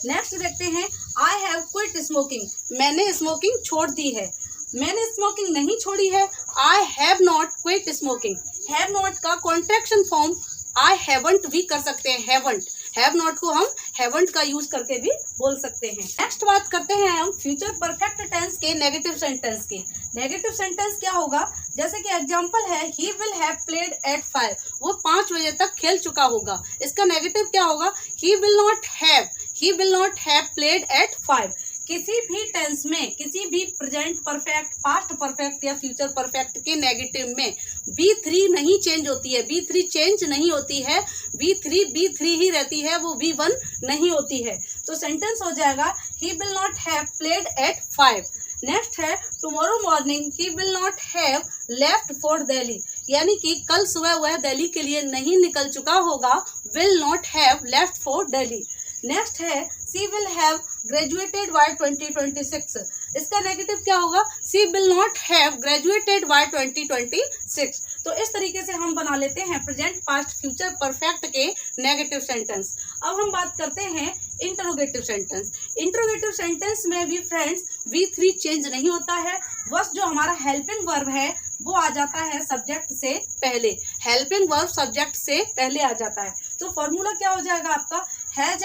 नेक्स्ट देखते हैं, आई हैव क्विट स्मोकिंग, मैंने स्मोकिंग छोड़ दी है, मैंने स्मोकिंग नहीं छोड़ी है, I have not quit smoking. Have not का कॉन्ट्रैक्शन फॉर्म आई हैवंट भी कर सकते हैं, हैवंट, हैव नॉट को हम हैवंट का यूज करके भी बोल सकते हैं। नेक्स्ट बात करते हैं हम फ्यूचर परफेक्ट टेंस के नेगेटिव सेंटेंस की। नेगेटिव सेंटेंस क्या होगा, जैसे कि एग्जांपल है, ही विल हैव प्लेड एट 5, वो 5 बजे तक खेल चुका होगा। इसका नेगेटिव क्या होगा, he will not have played at 5। किसी भी टेंस में, किसी भी प्रेजेंट परफेक्ट, पास्ट परफेक्ट या फ्यूचर परफेक्ट के नेगेटिव में बी3 नहीं चेंज होती है, बी3 चेंज नहीं होती है, बी3 ही रहती है, वो बी1 नहीं होती है। तो सेंटेंस हो जाएगा, he will not have played at 5। Next है, tomorrow morning he will not have left for Delhi, यानी कि कल सुबह वह दिल्ली के लिए नहीं निकल चुका होगा, will not have left for Delhi. Next है, she will have graduated by 2026, इसका नेगेटिव क्या होगा, she will not have graduated by 2026। तो इस तरीके से हम बना लेते हैं प्रेजेंट, पास्ट, फ्यूचर परफेक्ट के नेगेटिव सेंटेंस। अब हम बात करते हैं इंटरोगेटिव सेंटेंस। इंटरोगेटिव सेंटेंस में भी फ्रेंड्स बी3 चेंज नहीं होता है, बस जो हमारा हेल्पिंग वर्ब है वो आ जाता है सब्जेक्ट से पहले, हेल्पिंग वर्ब सब्जेक्ट से पहले आ जाता है। तो फॉर्मूला क्या हो जाएगा आपका, has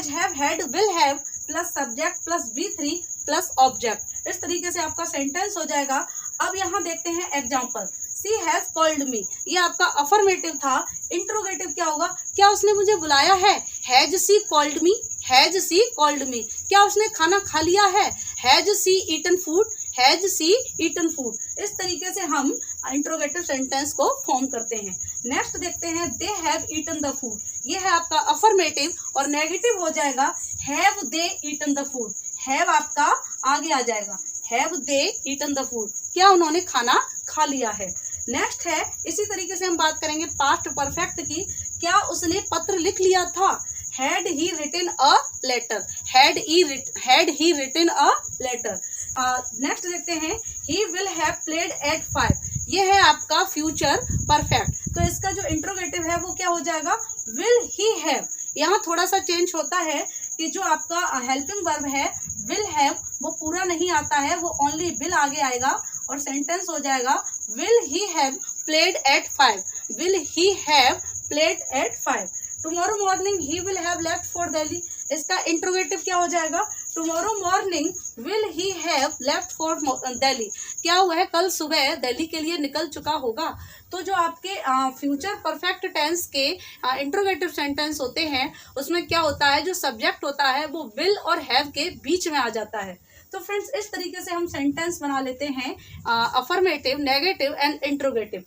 have had will have plus subject plus बी3 प्लस ऑब्जेक्ट। इस तरीके से आपका सेंटेंस हो जाएगा। अब यहाँ देखते हैं example, she has called me, ये आपका अफर्मेटिव था। इंट्रोगेटिव क्या होगा, क्या उसने मुझे बुलाया है, has she called me, has she called me. क्या उसने खाना खा लिया है, has she eaten food, has she eaten food. इस तरीके से हम इंट्रोगेटिव सेंटेंस को फॉर्म करते हैं। नेक्स्ट देखते हैं, they have eaten the food, ये है आपका अफर्मेटिव और नेगेटिव हो जाएगा have they eaten the food, have आपका आगे आ जाएगा, have they eaten the food, क्या उन्होंने खाना खा लिया है। नेक्स्ट है, इसी तरीके से हम बात करेंगे पास्ट परफेक्ट की, क्या उसने पत्र लिख लिया था, had he written a letter, had he written a letter. Next देखते हैं, he will have played at 5, ये है आपका फ्यूचर परफेक्ट। तो इसका जो इंट्रोगेटिव है वो क्या हो जाएगा, विल ही हैव। यहाँ थोड़ा सा चेंज होता है कि जो आपका हेल्पिंग वर्ब है विल हैव वो पूरा नहीं आता है, वो ओनली विल आगे आएगा और सेंटेंस हो जाएगा, will he have played at 5, will he have played at 5। Tomorrow morning he will have left for Delhi, इसका इंट्रोगेटिव क्या हो जाएगा, tomorrow morning will he have left for Delhi, क्या वह कल सुबह दिल्ली के लिए निकल चुका होगा। तो जो आपके फ्यूचर परफेक्ट टेंस के इंट्रोगेटिव सेंटेंस होते हैं उसमें क्या होता है, जो सब्जेक्ट होता है वो विल और हैव के बीच में आ जाता है। तो फ्रेंड्स इस तरीके से हम सेंटेंस बना लेते हैं अफर्मेटिव, नेगेटिव एंड इंट्रोगेटिव।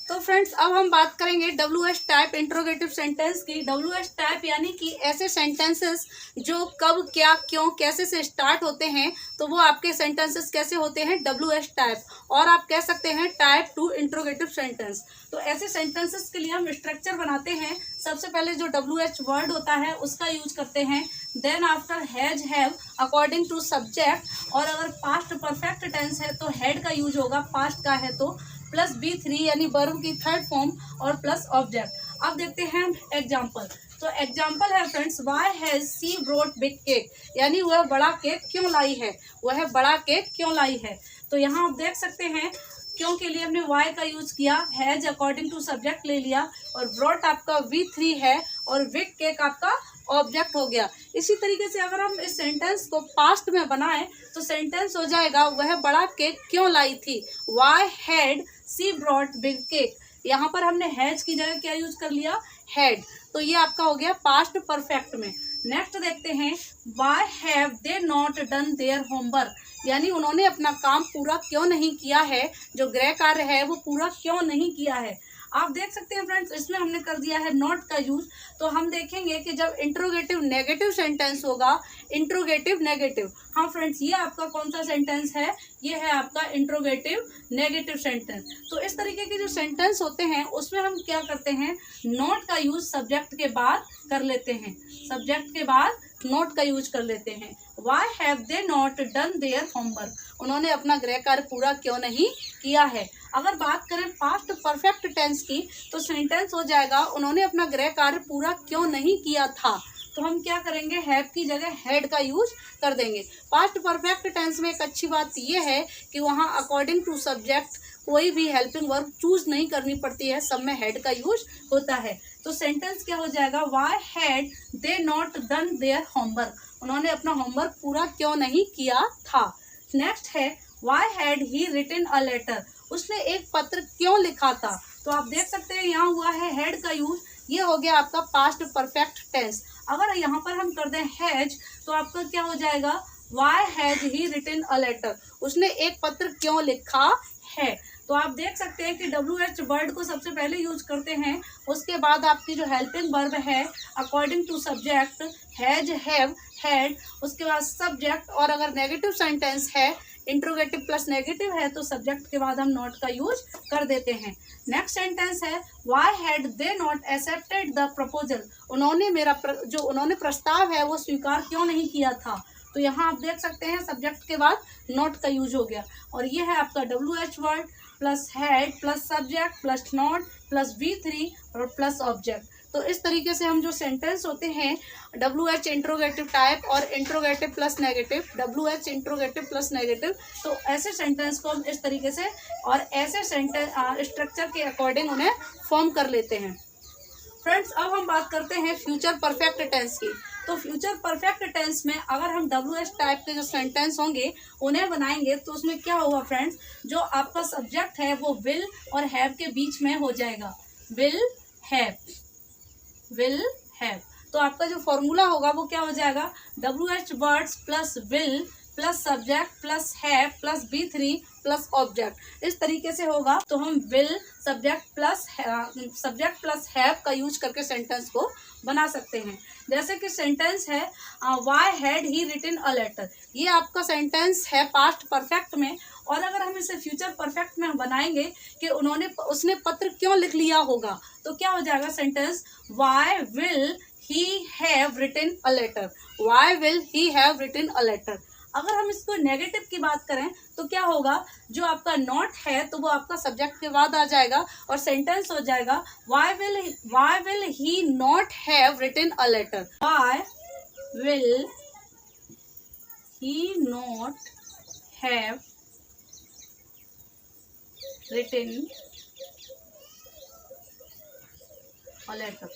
तो फ्रेंड्स अब हम बात करेंगे WH टाइप इंट्रोगेटिव सेंटेंस की। WH टाइप यानी कि ऐसे सेंटेंसेस जो कब, क्या, क्यों, कैसे से स्टार्ट होते हैं, तो वो आपके सेंटेंसेस कैसे होते हैं, WH टाइप, और आप कह सकते हैं टाइप 2 इंट्रोगेटिव सेंटेंस। तो ऐसे सेंटेंसेस के लिए हम स्ट्रक्चर बनाते हैं। सबसे पहले जो WH वर्ड होता है उसका यूज करते हैं, then after has, have, according to subject, और अगर पास्ट परफेक्ट टेंस है तो हैड का यूज होगा, पास्ट का है तो, प्लस B3 यानी वर्ब की थर्ड फॉर्म, और प्लस ऑब्जेक्ट। अब देखते हैं एग्जाम्पल। तो एग्जाम्पल है friends, why has she brought big cake, यानी वह बड़ा केक क्यों लाई है, वह बड़ा केक क्यों लाई है। तो यहाँ आप देख सकते हैं क्यों के लिए हमने वाई का यूज किया, हैज अकॉर्डिंग टू सब्जेक्ट ले लिया, और ब्रॉट आपका V3 है, और बिग केक आपका ऑब्जेक्ट हो गया। इसी तरीके से अगर हम इस सेंटेंस को पास्ट में बनाएं तो सेंटेंस हो जाएगा, वह बड़ा केक क्यों लाई थी, why had she brought big cake. यहाँ पर हमने हैज की जगह क्या यूज कर लिया, हैड। तो ये आपका हो गया पास्ट परफेक्ट में। नेक्स्ट देखते हैं, why have they not done their homework, यानी उन्होंने अपना काम पूरा क्यों नहीं किया है, जो गृह कार्य है वो पूरा क्यों नहीं किया है। आप देख सकते हैं फ्रेंड्स, इसमें हमने कर दिया है नॉट का यूज। तो हम देखेंगे कि जब इंट्रोगेटिव नेगेटिव सेंटेंस होगा, इंट्रोगेटिव नेगेटिव, हाँ फ्रेंड्स ये आपका कौन सा सेंटेंस है, ये है आपका इंट्रोगेटिव नेगेटिव सेंटेंस। तो इस तरीके के जो सेंटेंस होते हैं उसमें हम क्या करते हैं, नॉट का यूज सब्जेक्ट के बाद कर लेते हैं, सब्जेक्ट के बाद नॉट का यूज कर लेते हैं। Why have they not done their homework, उन्होंने अपना गृह कार्य पूरा क्यों नहीं किया है। अगर बात करें पास्ट परफेक्ट टेंस की तो सेंटेंस हो जाएगा, उन्होंने अपना गृह कार्य पूरा क्यों नहीं किया था। तो हम क्या करेंगे, हैव की जगह हैड का यूज कर देंगे। पास्ट परफेक्ट टेंस में एक अच्छी बात यह है कि वहाँ अकॉर्डिंग टू सब्जेक्ट कोई भी हेल्पिंग वर्ब चूज नहीं करनी पड़ती है, सब में हैड का यूज होता है। तो सेंटेंस क्या हो जाएगा, why had they not done their homework, उन्होंने अपना होमवर्क पूरा क्यों नहीं किया था। नेक्स्ट है, why had he written a letter, उसने एक पत्र क्यों लिखा था। तो आप देख सकते हैं यहाँ हुआ है हैड का यूज, ये हो गया आपका पास्ट परफेक्ट टेंस। अगर यहाँ पर हम कर दें हैज तो आपका क्या हो जाएगा, why has he written a letter, उसने एक पत्र क्यों लिखा है। तो आप देख सकते हैं कि WH वर्ड को सबसे पहले यूज करते हैं, उसके बाद आपकी जो हेल्पिंग वर्ब है according to subject, has, have, had, उसके बाद सब्जेक्ट, और अगर नेगेटिव सेंटेंस है इंट्रोगेटिव प्लस नेगेटिव है तो सब्जेक्ट के बाद हम नॉट का यूज कर देते हैं। नेक्स्ट सेंटेंस है, why had they not accepted the proposal, उन्होंने उन्होंने प्रस्ताव है वो स्वीकार क्यों नहीं किया था। तो यहाँ आप देख सकते हैं सब्जेक्ट के बाद नॉट का यूज हो गया, और ये है आपका WH word plus had plus subject plus not plus V3 और प्लस ऑब्जेक्ट। तो इस तरीके से हम जो सेंटेंस होते हैं WH इंट्रोगेटिव टाइप और interrogative plus negative, WH interrogative plus negative, तो ऐसे सेंटेंस को हम इस तरीके से और ऐसे सेंटेंस स्ट्रक्चर के अकॉर्डिंग उन्हें फॉर्म कर लेते हैं। फ्रेंड्स अब हम बात करते हैं फ्यूचर परफेक्ट टेंस की। तो फ्यूचर परफेक्ट टेंस में अगर हम WH टाइप के जो सेंटेंस होंगे उन्हें बनाएंगे तो उसमें क्या होगा फ्रेंड्स, जो आपका सब्जेक्ट है वो विल और हैव के बीच में हो जाएगा, विल हैव, विल हैव। तो आपका जो फॉर्मूला होगा वो क्या हो जाएगा, WH words plus will plus subject plus have plus B3 plus object, इस तरीके से होगा। तो हम विल सब्जेक्ट प्लस हैव का यूज करके सेंटेंस को बना सकते हैं। जैसे कि सेंटेंस है, why had he written a letter, ये आपका सेंटेंस है पास्ट परफेक्ट में, और अगर हम इसे फ्यूचर परफेक्ट में बनाएंगे कि उसने पत्र क्यों लिख लिया होगा, तो क्या हो जाएगा sentence, why will he have written a letter, why will he have written a letter. अगर हम इसको नेगेटिव की बात करें तो क्या होगा, जो आपका नॉट है तो वो आपका सब्जेक्ट के बाद आ जाएगा और सेंटेंस हो जाएगा, why will he not have written a letter, why will he not have written a letter,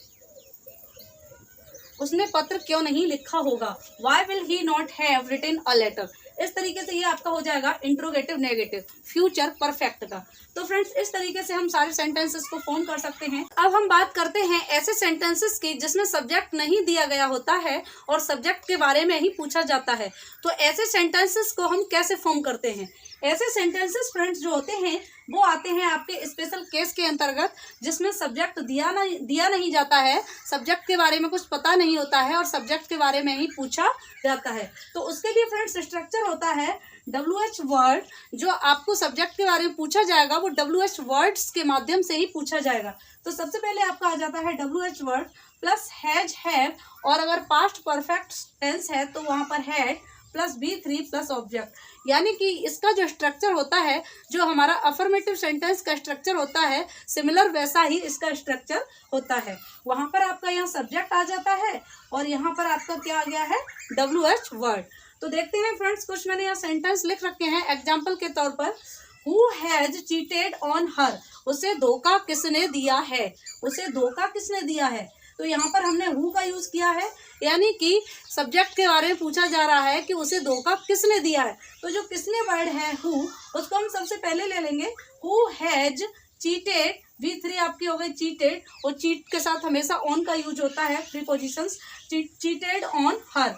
उसने पत्र क्यों नहीं लिखा होगा, why will he not have written a letter. इस तरीके से ये आपका हो जाएगा इंट्रोगेटिव नेगेटिव फ्यूचर परफेक्ट का। तो फ्रेंड्स इस तरीके से हम सारे सेंटेंसेस को फॉर्म कर सकते हैं। अब हम बात करते हैं ऐसे सेंटेंसेस की जिसमें सब्जेक्ट नहीं दिया गया होता है और सब्जेक्ट के बारे में ही पूछा जाता है। तो ऐसे सेंटेंसेस को हम कैसे फॉर्म करते हैं। ऐसे सेंटेंसेस फ्रेंड्स जो होते हैं वो आते हैं आपके स्पेशल केस के अंतर्गत, जिसमें सब्जेक्ट दिया नहीं जाता है, सब्जेक्ट के बारे में कुछ पता नहीं होता है और सब्जेक्ट के बारे में ही पूछा जाता है। तो उसके लिए फ्रेंड्स स्ट्रक्चर होता है WH वर्ड। जो आपको सब्जेक्ट के बारे में पूछा जाएगा वो WH वर्ड्स के माध्यम से ही पूछा जाएगा। तो सबसे पहले आपका आ जाता है WH word plus has have, और अगर पास्ट परफेक्ट टेंस है तो वहाँ पर had plus B3 plus object. यानी कि इसका जो स्ट्रक्चर होता है, जो हमारा अफर्मेटिव सेंटेंस का स्ट्रक्चर होता है, सिमिलर वैसा ही इसका स्ट्रक्चर होता है। वहाँ पर आपका यहाँ सब्जेक्ट आ जाता है और यहाँ पर आपका क्या आ गया है, WH वर्ड। तो देखते हैं फ्रेंड्स, कुछ मैंने यहाँ सेंटेंस लिख रखे हैं एग्जाम्पल के तौर पर। हु हैज चीटेड ऑन हर, उसे धोखा किसने दिया है, उसे धोखा किसने दिया है। तो यहाँ पर हमने हु का यूज किया है, यानी कि सब्जेक्ट के बारे में पूछा जा रहा है कि उसे धोखा किसने दिया है। तो जो किसने वर्ड है हु, उसको हम सबसे पहले ले लेंगे। हु हैज चीटेड, V3 आपकी हो गई चीटेड, और चीट के साथ हमेशा ऑन का यूज होता है, प्रीपोजिशंस, चीटेड ऑन हर।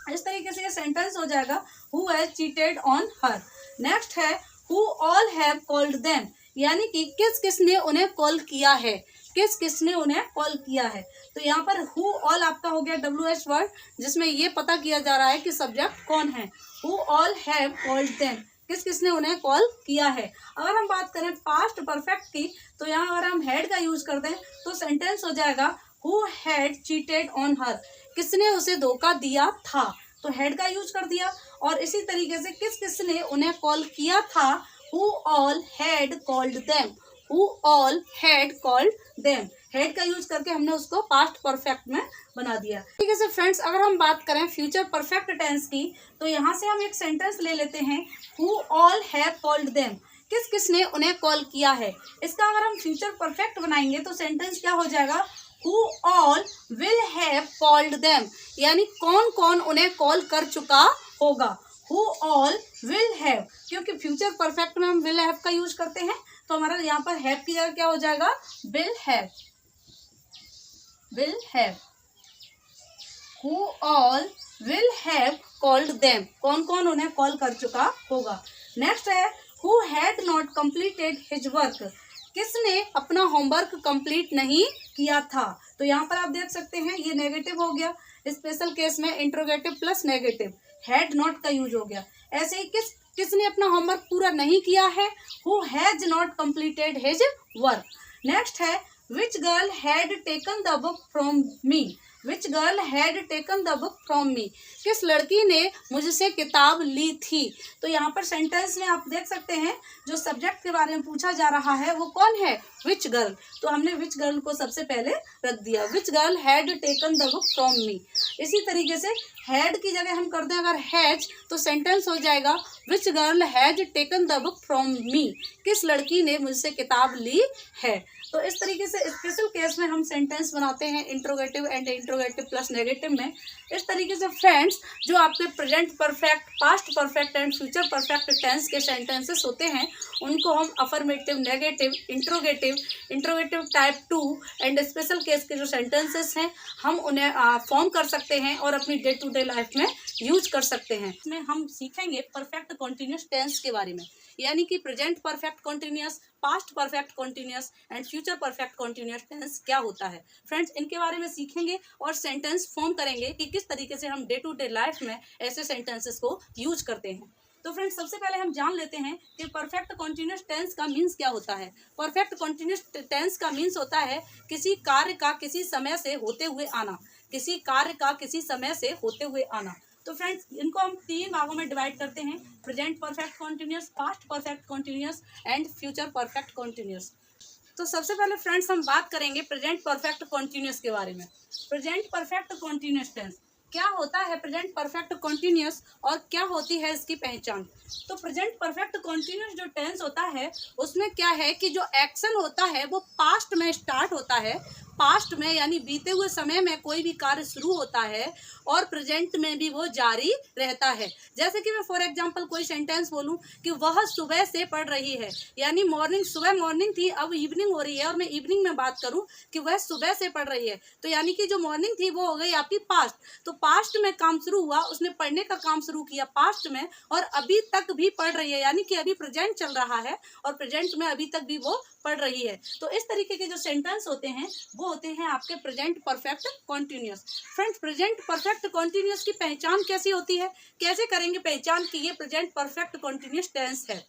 इस तरीके से ये सेंटेंस हो जाएगा, who has cheated on her. Next है who all have called them, यानी कि किस किसने उन्हें कॉल किया है, किस किसने उन्हें कॉल किया है। तो यहाँ पर हु ऑल आपका हो गया WH वर्ड, जिसमें ये पता किया जा रहा है कि सब्जेक्ट कौन है। Who all have called them, किस किसने उन्हें कॉल किया है। अगर हम बात करें पास्ट परफेक्ट की, तो यहाँ अगर हम हैड का यूज कर दें तो सेंटेंस हो जाएगा हु हैड चीटेड ऑन हर, किसने उसे धोखा दिया था। तो हैड का यूज कर दिया। और इसी तरीके से किस किसने उन्हें कॉल किया था, who all had called them, who all had called them. Had का यूज करके हमने उसको पास्ट परफेक्ट में बना दिया। ठीक है फ्रेंड्स, अगर हम बात करें फ्यूचर परफेक्ट टेंस की, तो यहाँ से हम एक सेंटेंस ले लेते हैं, who all have called them, किस किसने उन्हें कॉल किया है। इसका अगर हम फ्यूचर परफेक्ट बनाएंगे तो सेंटेंस क्या हो जाएगा, who all will have called them, यानी कौन कौन उन्हें कॉल कर चुका होगा। हु ऑल विल हैव, क्योंकि फ्यूचर परफेक्ट में हम विल हैव का यूज करते हैं, तो हमारा यहाँ पर हैव की जगह क्या हो जाएगा, will have, will have. Who all will have called them, कौन कौन उन्हें कॉल कर चुका होगा। नेक्स्ट है who had not completed his work, किसने अपना होमवर्क कंप्लीट नहीं किया था। तो यहाँ पर आप देख सकते हैं ये नेगेटिव हो गया, स्पेशल केस में interrogative plus negative, had not का यूज हो गया। ऐसे ही किसने अपना होमवर्क पूरा नहीं किया है, who has not completed his work. Next है which girl had taken the book from me, which girl had taken the book from me, किस लड़की ने मुझसे किताब ली थी। तो यहाँ पर सेंटेंस में आप देख सकते हैं जो सब्जेक्ट के बारे में पूछा जा रहा है वो कौन है, विच गर्ल। तो हमने विच गर्ल को सबसे पहले रख दिया, which girl had taken the book from me. इसी तरीके से हैड की जगह हम कर दें अगर हैज, तो सेंटेंस हो जाएगा which girl has taken the book from me, किस लड़की ने मुझसे किताब ली है। तो इस तरीके से स्पेशल केस में हम सेंटेंस बनाते हैं interrogative and interrogative plus negative में। इस तरीके से फ्रेंड्स जो आपके present perfect, past perfect and future perfect tense के सेंटेंसेस होते हैं उनको हम affirmative, negative, interrogative type 2 and special case के जो सेंटेंसेस हैं हम उन्हें फॉर्म कर सकते हैं और अपनी डे टू डे लाइफ में यूज कर सकते हैं। इसमें हम सीखेंगे परफेक्ट कॉन्टिन्यूस टेंस के बारे में, यानी कि present perfect continuous, past perfect continuous and future perfect continuous tense क्या होता है। फ्रेंड्स इनके बारे में सीखेंगे और सेंटेंस फॉर्म करेंगे कि किस तरीके से हम डे टू डे लाइफ में ऐसे सेंटेंसेस को यूज करते हैं। तो फ्रेंड्स सबसे पहले हम जान लेते हैं कि परफेक्ट कॉन्टिन्यूस टेंस का मीन्स क्या होता है। परफेक्ट कॉन्टिन्यूस टेंस का मीन्स होता है किसी कार्य का किसी समय से होते हुए आना, किसी कार्य का किसी समय से होते हुए आना। तो फ्रेंड्स इनको हम 3 भागों में डिवाइड करते हैं, present perfect continuous, past perfect continuous and future perfect continuous. तो सबसे पहले फ्रेंड्स हम बात करेंगे प्रेजेंट परफेक्ट कॉन्टिन्यूस के बारे में। प्रेजेंट परफेक्ट कॉन्टिन्यूस टेंस क्या होता है, प्रेजेंट परफेक्ट कॉन्टिन्यूस, और क्या होती है इसकी पहचान। तो प्रेजेंट परफेक्ट कॉन्टिन्यूस जो टेंस होता है उसमें क्या है कि जो एक्शन होता है वो पास्ट में स्टार्ट होता है, पास्ट में यानी बीते हुए समय में कोई भी कार्य शुरू होता है और प्रेजेंट में भी वो जारी रहता है। जैसे कि मैं फॉर एग्जांपल कोई सेंटेंस बोलूं कि वह सुबह से पढ़ रही है, यानी मॉर्निंग, सुबह मॉर्निंग थी, अब इवनिंग हो रही है और मैं इवनिंग में बात करूं कि वह सुबह से पढ़ रही है, तो यानी कि जो मॉर्निंग थी वो हो गई आपकी पास्ट। तो पास्ट में काम शुरू हुआ, उसने पढ़ने का काम शुरू किया पास्ट में और अभी तक भी पढ़ रही है, यानी कि अभी प्रेजेंट चल रहा है और प्रेजेंट में अभी तक भी वो पढ़ रही है। तो इस तरीके के जो सेंटेंस होते हैं वो होते हैं आपके present perfect continuous. Friends, present perfect continuous की पहचान कैसी होती है, कैसे करेंगे पहचान कि ये प्रेजेंट परफेक्ट कॉन्टिन्यूअस टेंस है।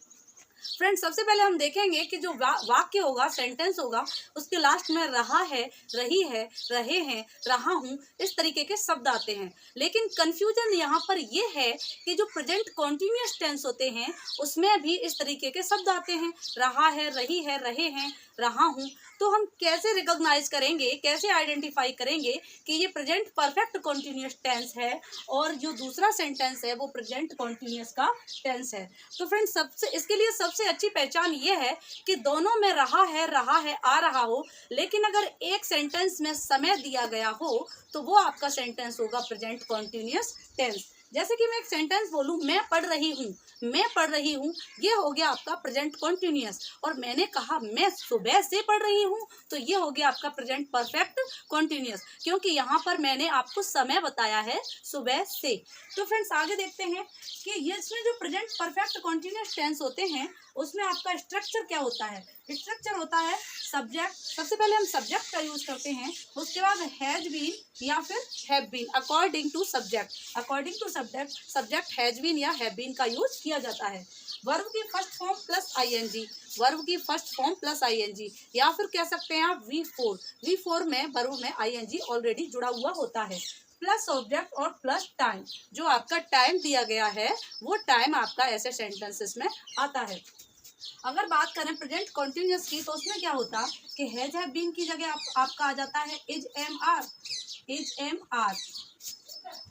फ्रेंड्स, सबसे पहले हम देखेंगे कि जो वाक्य होगा, सेंटेंस होगा, उसके लास्ट में रहा है, रही है, रहे हैं, रहा हूं, इस तरीके के शब्द आते हैं। लेकिन कंफ्यूजन यहाँ पर ये है कि जो प्रेजेंट कॉन्टिन्यूअस टेंस होते हैं उसमें भी इस तरीके के शब्द आते हैं, रहा है, रही है, रहे हैं, रहा हूं। तो हम कैसे रिकॉग्नाइज करेंगे, कैसे आइडेंटिफाई करेंगे कि ये प्रेजेंट परफेक्ट कॉन्टिन्यूअस टेंस है और जो दूसरा सेंटेंस है वो प्रेजेंट कॉन्टिन्यूअस का टेंस है। तो फ्रेंड्स, सबसे इसके लिए सबसे अच्छी पहचान ये है कि दोनों में रहा है, आ रहा हो, लेकिन अगर एक सेंटेंस में समय दिया गया हो तो वो आपका सेंटेंस होगा प्रेजेंट कॉन्टिन्यूअस टेंस। जैसे कि मैं एक सेंटेंस बोलूं, मैं पढ़ रही हूँ, मैं पढ़ रही हूँ, ये हो गया आपका प्रेजेंट कॉन्टिन्यूअस। और मैंने कहा मैं सुबह से पढ़ रही हूँ, तो ये हो गया आपका प्रेजेंट परफेक्ट कॉन्टिन्यूअस, क्योंकि यहाँ पर मैंने आपको समय बताया है सुबह से। तो फ्रेंड्स, आगे देखते हैं कि ये इसमें जो प्रेजेंट परफेक्ट कॉन्टिन्यूअस टेंस होते हैं उसमें आपका स्ट्रक्चर क्या होता है। स्ट्रक्चर होता है सब्जेक्ट, सबसे पहले हम सब्जेक्ट का यूज करते हैं, उसके बाद हैज बीन या फिर have been, according to subject. According to subject has been या हैव बीन का यूज किया जाता है। वर्ब की first form plus ING, verb की फर्स्ट फॉर्म प्लस आईएनजी, या फिर कह सकते हैं आप V4 में वर्ब में आईएनजी ऑलरेडी जुड़ा हुआ होता है, प्लस ऑब्जेक्ट और प्लस टाइम। जो आपका टाइम दिया गया है वो टाइम आपका ऐसे सेंटेंसेस में आता है। अगर बात करें प्रेजेंट कॉन्टिन्यूअस की तो उसमें क्या होता कि हैज हैव बीन की जगह आपका आ जाता है इज एम आर,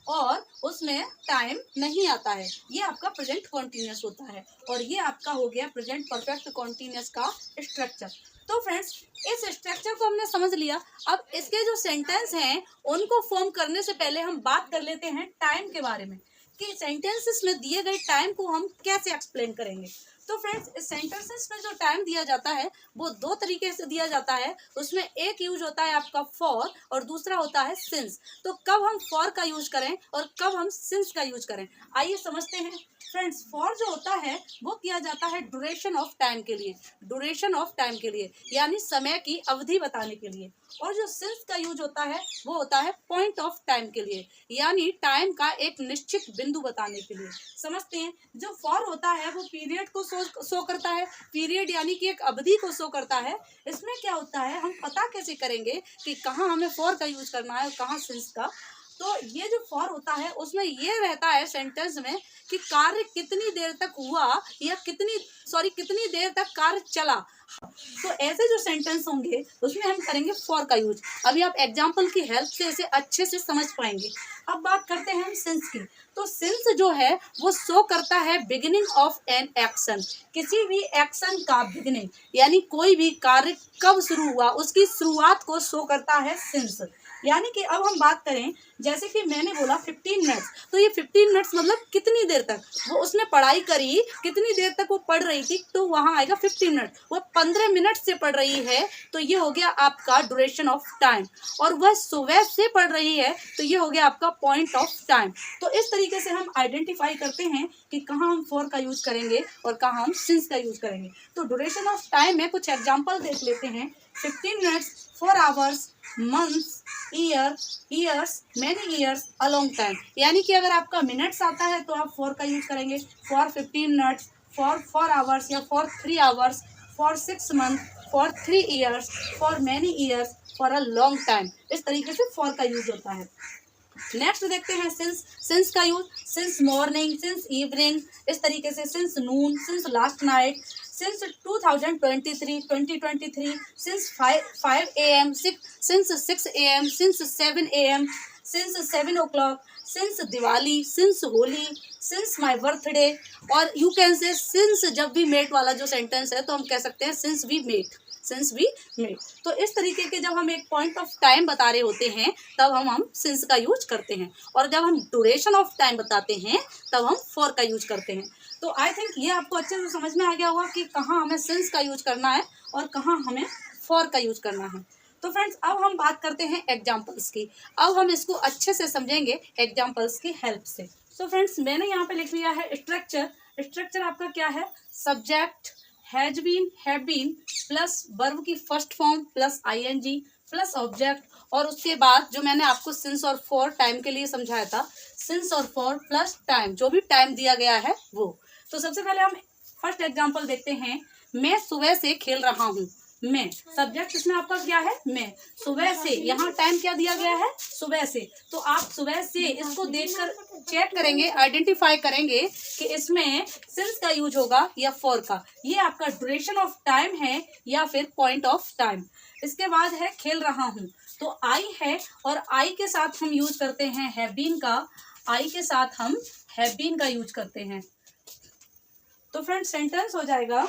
और उसमें टाइम नहीं आता है, ये आपका प्रेजेंट कॉन्टिन्यूअस होता है। और ये आपका हो गया प्रेजेंट परफेक्ट कॉन्टिन्यूअस का स्ट्रक्चर। तो फ्रेंड्स, इस स्ट्रक्चर को हमने समझ लिया। अब इसके जो सेंटेंस हैं उनको फॉर्म करने से पहले हम बात कर लेते हैं टाइम के बारे में कि सेंटेंसेस में दिए गए टाइम को हम कैसे एक्सप्लेन करेंगे। तो फ्रेंड्स, इस सेंटेंसेस में जो टाइम दिया जाता है वो दो तरीके से दिया जाता है। उसमें एक यूज होता है आपका फॉर और दूसरा होता है सिंस। तो कब हम फॉर का यूज करें और कब हम सिंस का यूज करें, आइए समझते हैं। फ्रेंड्स, फॉर जो होता है वो किया जाता है ड्यूरेशन ऑफ टाइम के लिए, ड्यूरेशन ऑफ टाइम के लिए, यानी समय की अवधि बताने के लिए। और जो सिंस का यूज होता है वो होता है पॉइंट ऑफ टाइम के लिए, यानी टाइम का एक निश्चित बिंदु बताने के लिए। समझते हैं, जो फॉर होता है वो पीरियड को शो करता है, पीरियड यानी कि एक अवधि को शो करता है। इसमें क्या होता है, हम पता कैसे करेंगे कि कहाँ हमें फॉर का यूज करना है और कहाँ सिंस का। तो ये जो फॉर होता है उसमें ये रहता है सेंटेंस में कि कार्य कितनी देर तक हुआ या कितनी देर तक कार्य चला। तो ऐसे जो सेंटेंस होंगे उसमें हम करेंगे फॉर का यूज। अभी आप एग्जाम्पल की हेल्प से इसे अच्छे से समझ पाएंगे। अब बात करते हैं हम सिंस की। तो सिंस जो है वो शो करता है बिगिनिंग ऑफ एन एक्शन, किसी भी एक्शन का बिगिनिंग, यानी कोई भी कार्य कब शुरू हुआ उसकी शुरुआत को शो करता है सिंस। यानी कि अब हम बात करें, जैसे कि मैंने बोला 15 मिनट्स, तो ये 15 मिनट्स मतलब कितनी देर तक वो उसने पढ़ाई करी, कितनी देर तक वो पढ़ रही थी, तो वहाँ आएगा 15 मिनट। वो 15 मिनट से पढ़ रही है तो ये हो गया आपका ड्यूरेशन ऑफ टाइम। और वह सुबह से पढ़ रही है तो ये हो गया आपका पॉइंट ऑफ टाइम। तो इस तरीके से हम आइडेंटिफाई करते हैं कि कहाँ हम फॉर का यूज करेंगे और कहाँ हम सिंस का यूज करेंगे। तो ड्यूरेशन ऑफ टाइम में कुछ एग्जाम्पल देख लेते हैं। 15 minutes, 4 hours, months, years, many years, a long time. यानी कि अगर आपका मिनट्स आता है तो आप फॉर का यूज करेंगे, फॉर 15 मिनट्स, फॉर 4 आवर्स या for 3 hours, for 6 month, for 3 years, for many years, for a long time. इस तरीके से फॉर का यूज होता है। नेक्स्ट देखते हैं सिंस। सिंस का use, since morning, since evening, इस तरीके से since Noon, since last night, since 2023, since 5 AM, since 6 AM, since 7 AM, since 7 o'clock, since Diwali, since Holi, since my birthday. और यू कैन से सिंस जब भी मेट वाला जो सेंटेंस है तो हम कह सकते हैं since we met, since we met. तो इस तरीके के जब हम एक पॉइंट ऑफ टाइम बता रहे होते हैं तब हम सिंस का यूज करते हैं, और जब हम ड्यूरेशन ऑफ टाइम बताते हैं तब हम फॉर का यूज करते हैं। तो आई थिंक ये आपको अच्छे से समझ में आ गया होगा कि कहाँ हमें सिंस का यूज करना है और कहाँ हमें फॉर का यूज करना है। तो फ्रेंड्स अब हम बात करते हैं एग्जाम्पल्स की। अब हम इसको अच्छे से समझेंगे एग्जाम्पल्स की हेल्प से। तो फ्रेंड्स मैंने यहाँ पे लिख लिया है स्ट्रक्चर। स्ट्रक्चर आपका क्या है, subject, has been, have been plus verb की first form plus I N G plus object, और उसके बाद जो मैंने आपको सिंस और फॉर टाइम के लिए समझाया था, सिंस और फॉर प्लस टाइम, जो भी टाइम दिया गया है वो। तो सबसे पहले हम फर्स्ट एग्जांपल देखते हैं। मैं सुबह से खेल रहा हूँ। मैं सब्जेक्ट इसमें आपका क्या है, मैं। सुबह से, यहाँ टाइम क्या दिया गया है, सुबह से। तो आप सुबह से इसको देखकर चेक करेंगे, आइडेंटिफाई करेंगे कि इसमें सिंस का यूज होगा या फॉर का। ये आपका ड्यूरेशन ऑफ टाइम है या फिर पॉइंट ऑफ टाइम। इसके बाद है खेल रहा हूँ, तो आई है और आई के साथ हम यूज करते हैं हैव बीन का। आई के साथ हम हैव बीन का यूज करते हैं। तो फ्रेंड्स सेंटेंस हो जाएगा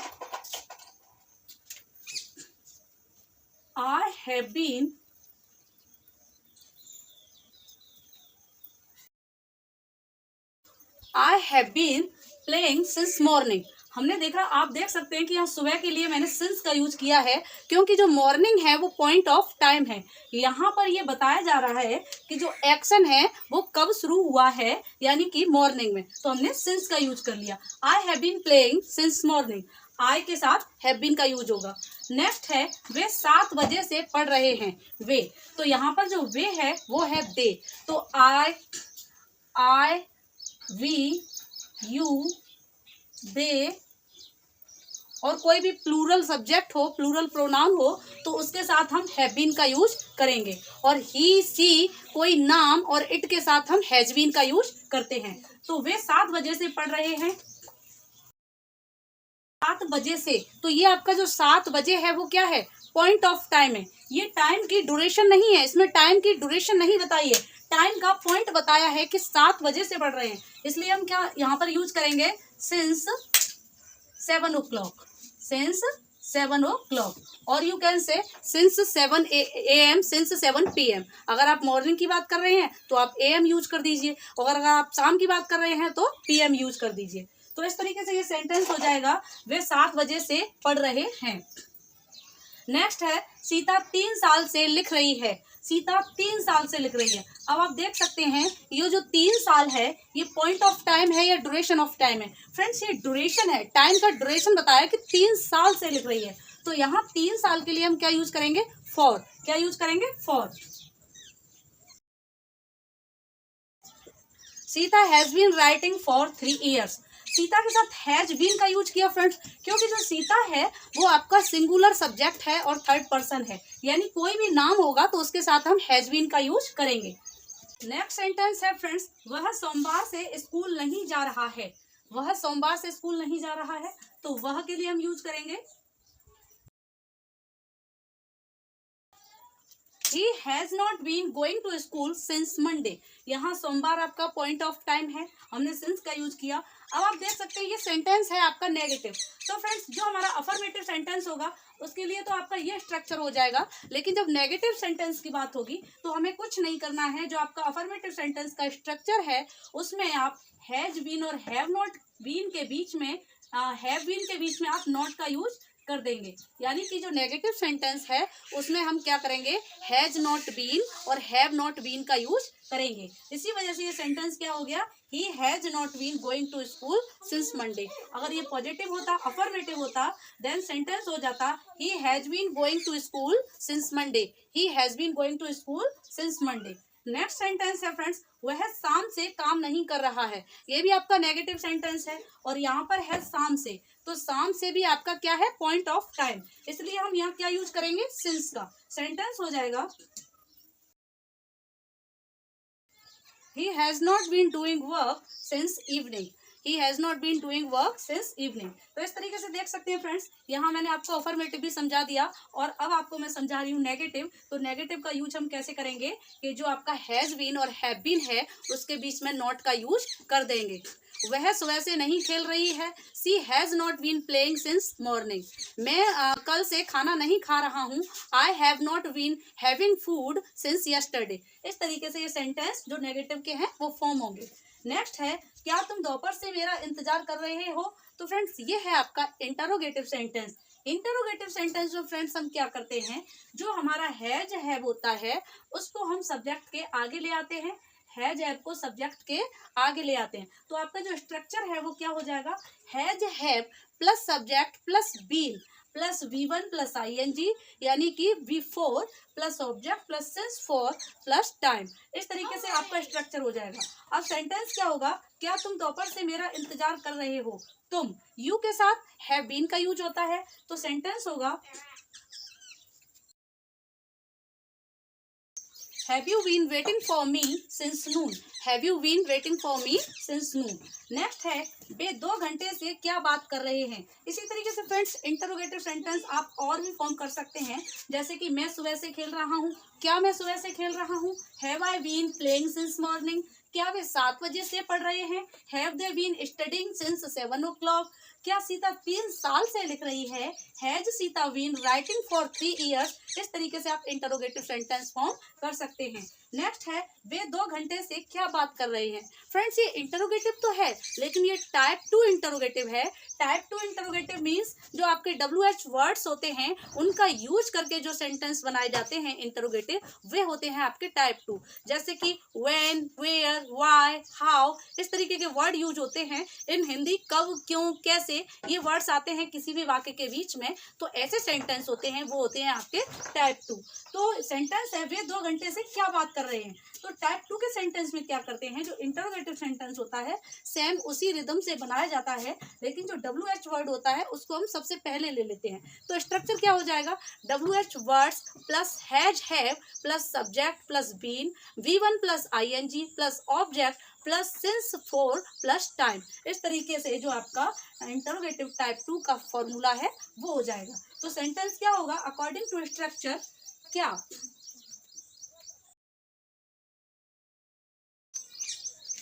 I have been playing since morning। हमने देखा, आप देख सकते हैं कि यहाँ सुबह के लिए मैंने सिंस का यूज किया है क्योंकि जो मॉर्निंग है वो पॉइंट ऑफ टाइम है। यहाँ पर ये बताया जा रहा है कि जो एक्शन है वो कब शुरू हुआ है, यानी कि मॉर्निंग में, तो हमने सिंस का यूज कर लिया। I have been playing since morning, I के साथ हैव बीन का यूज होगा। नेक्स्ट है वे 7 बजे से पढ़ रहे हैं। वे, तो यहाँ पर जो वे है वो है दे। तो आई वी यू दे, और कोई भी प्लूरल सब्जेक्ट हो, प्लूरल प्रोनाउन हो, तो उसके साथ हम हैव बीन का यूज करेंगे। और ही सी कोई नाम, और इट के साथ हम हैज बीन का यूज करते हैं। तो वे 7 बजे से पढ़ रहे हैं। 7 बजे से, तो ये आपका जो 7 बजे है वो क्या है, पॉइंट ऑफ टाइम है। ये टाइम की ड्यूरेशन नहीं है, इसमें टाइम की ड्यूरेशन नहीं बताई है, टाइम का पॉइंट बताया है कि 7 बजे से पढ़ रहे हैं। इसलिए हम क्या यहाँ पर यूज करेंगे, सिंस 7 o'clock, सिंस 7 o'clock, और यू कैन से सिंस 7 AM, सिंस 7 PM। अगर आप मॉर्निंग की बात कर रहे हैं तो आप AM यूज कर दीजिए, और अगर आप शाम की बात कर रहे हैं तो PM यूज कर दीजिए। तो इस तरीके से ये सेंटेंस हो जाएगा, वे 7 बजे से पढ़ रहे हैं। नेक्स्ट है सीता 3 साल से लिख रही है। सीता 3 साल से लिख रही है। अब आप देख सकते हैं ये जो 3 साल है ये पॉइंट ऑफ टाइम है या ड्यूरेशन ऑफ टाइम है। फ्रेंड्स ये ड्यूरेशन है, टाइम का ड्यूरेशन बताया कि 3 साल से लिख रही है। तो यहाँ 3 साल के लिए हम क्या यूज करेंगे, फॉर। क्या यूज करेंगे, for. Sita has been writing for 3 years। Sita के साथ हैज बीन का यूज किया फ्रेंड्स, क्योंकि जो सीता है वो आपका सिंगुलर सब्जेक्ट है और थर्ड पर्सन है, यानी कोई भी नाम होगा तो उसके साथ हम हैज बीन का यूज करेंगे। नेक्स्ट सेंटेंस है फ्रेंड्स, वह सोमवार से स्कूल नहीं जा रहा है। वह सोमवार से स्कूल नहीं जा रहा है, तो वह के लिए हम यूज करेंगे He has not been going to school since Monday। यहाँ सोमवार आपका पॉइंट ऑफ टाइम है, हमने since का यूज किया। अब आप देख सकते हैं ये सेंटेंस है आपका नेगेटिव। तो फ्रेंड्स जो हमारा अफर्मेटिव सेंटेंस होगा उसके लिए तो आपका ये स्ट्रक्चर हो जाएगा, लेकिन जब नेगेटिव सेंटेंस की बात होगी तो हमें कुछ नहीं करना है। जो आपका अफर्मेटिव सेंटेंस का स्ट्रक्चर है उसमें आप हैज बीन और हैव नॉट बीन के बीच में, हैव बीन के बीच में आप नॉट का यूज कर देंगे, यानी कि जो नेगेटिव सेंटेंस है उसमें हम क्या करेंगे, हैज नॉट बीन और हैव नॉट बीन का यूज करेंगे। इसी वजह से ये सेंटेंस क्या हो गया, he has not been going to school since Monday. अगर ये पॉजिटिव होता, अफर्मेटिव होता, देन सेंटेंस हो जाता he has been going to school since Monday. He has been going to school since Monday. Next sentence है friends, वह शाम से काम नहीं कर रहा है। ये भी आपका नेगेटिव सेंटेंस है, और यहाँ पर है शाम से, तो शाम से भी आपका क्या है, पॉइंट ऑफ टाइम। इसलिए हम यहाँ क्या यूज करेंगे, सिंस का। सेंटेंस हो जाएगा He has not been doing work since evening। He has not been doing work since evening. तो इस तरीके से देख सकते हैं फ्रेंड्स, यहाँ मैंने आपको अफर्मेटिव भी समझा दिया और अब आपको मैं समझा रही हूँ नेगेटिव। तो नेगेटिव का यूज हम कैसे करेंगे कि जो आपका हैज बीन और हैव बीन है उसके बीच में नॉट का यूज कर देंगे। वह सुबह से नहीं खेल रही है, she has not been playing since morning. मैं कल से खाना नहीं खा रहा हूँ, I have not been having food since yesterday. इस तरीके से ये सेंटेंस जो नेगेटिव के हैं वो फॉर्म होंगे। नेक्स्ट है, क्या तुम दोपहर से मेरा इंतजार कर रहे हो। तो फ्रेंड्स ये है आपका इंटरोगेटिव सेंटेंस। इंटरोगेटिव सेंटेंस जो फ्रेंड्स हम क्या करते हैं, जो हमारा हैज हैव होता है उसको हम सब्जेक्ट के आगे ले आते हैं, हैज हैव को सब्जेक्ट के आगे ले आते हैं। तो आपका जो स्ट्रक्चर है वो क्या हो जाएगा, has have plus subject plus been plus V1 plus ING, यानी कि V4 plus object plus since for plus time. इस तरीके से आपका स्ट्रक्चर हो जाएगा। अब सेंटेंस क्या होगा, क्या तुम दोपहर से मेरा इंतजार कर रहे हो। तुम यू के साथ हैव बीन का यूज होता है, तो सेंटेंस होगा Have you been waiting for me since noon? Have you been waiting for me since noon? Next है, वे 2 घंटे से क्या बात कर रहे हैं। इसी तरीके से फ्रेंड्स इंटरोगेटिव सेंटेंस आप और भी फॉर्म कर सकते हैं, जैसे कि मैं सुबह से खेल रहा हूँ, क्या मैं सुबह से खेल रहा हूँ। Have I been playing since morning, क्या वे 7 बजे से पढ़ रहे हैं। Have they been studying since 7 o'clock, क्या सीता 3 साल से लिख रही है। Has Sita been writing for 3 years। इस तरीके से आप इंटरोगेटिव सेंटेंस फॉर्म कर सकते हैं। नेक्स्ट है, वे 2 घंटे से क्या बात कर रहे हैं। फ्रेंड्स ये इंटरोगेटिव तो है लेकिन ये टाइप 2 इंटरोगेटिव है। टाइप 2 इंटरोगेटिव मीन्स जो आपके WH वर्ड्स होते हैं उनका यूज करके जो सेंटेंस बनाए जाते हैं इंटरोगेटिव, वे होते हैं आपके टाइप 2। जैसे कि व्हेन, वेयर, व्हाई, हाउ, इस तरीके के वर्ड यूज होते हैं। इन हिंदी कब, क्यों, कैसे, ये वर्ड्स आते हैं किसी भी वाक्य के बीच में, तो ऐसे सेंटेंस होते हैं, वो होते हैं आपके टाइप 2। तो सेंटेंस है, वे 2 घंटे से क्या बात कर रहे हैं। तो टाइप 2 के सेंटेंस में क्या करते हैं, जो इंटरोगेटिव सेंटेंस होता है सेम उसी रिदम से बनाया जाता है, लेकिन जो WH वर्ड होता है उसको हम सबसे पहले ले लेते हैं। तो स्ट्रक्चर क्या हो जाएगा, WH words plus has have plus subject plus been, V1 plus ING plus object plus since for plus time. इस तरीके से जो आपका इंटरोगेटिव टाइप 2 का फॉर्मूला है वो हो जाएगा। तो सेंटेंस क्या होगा, अकॉर्डिंग टू स्ट्रक्चर, क्या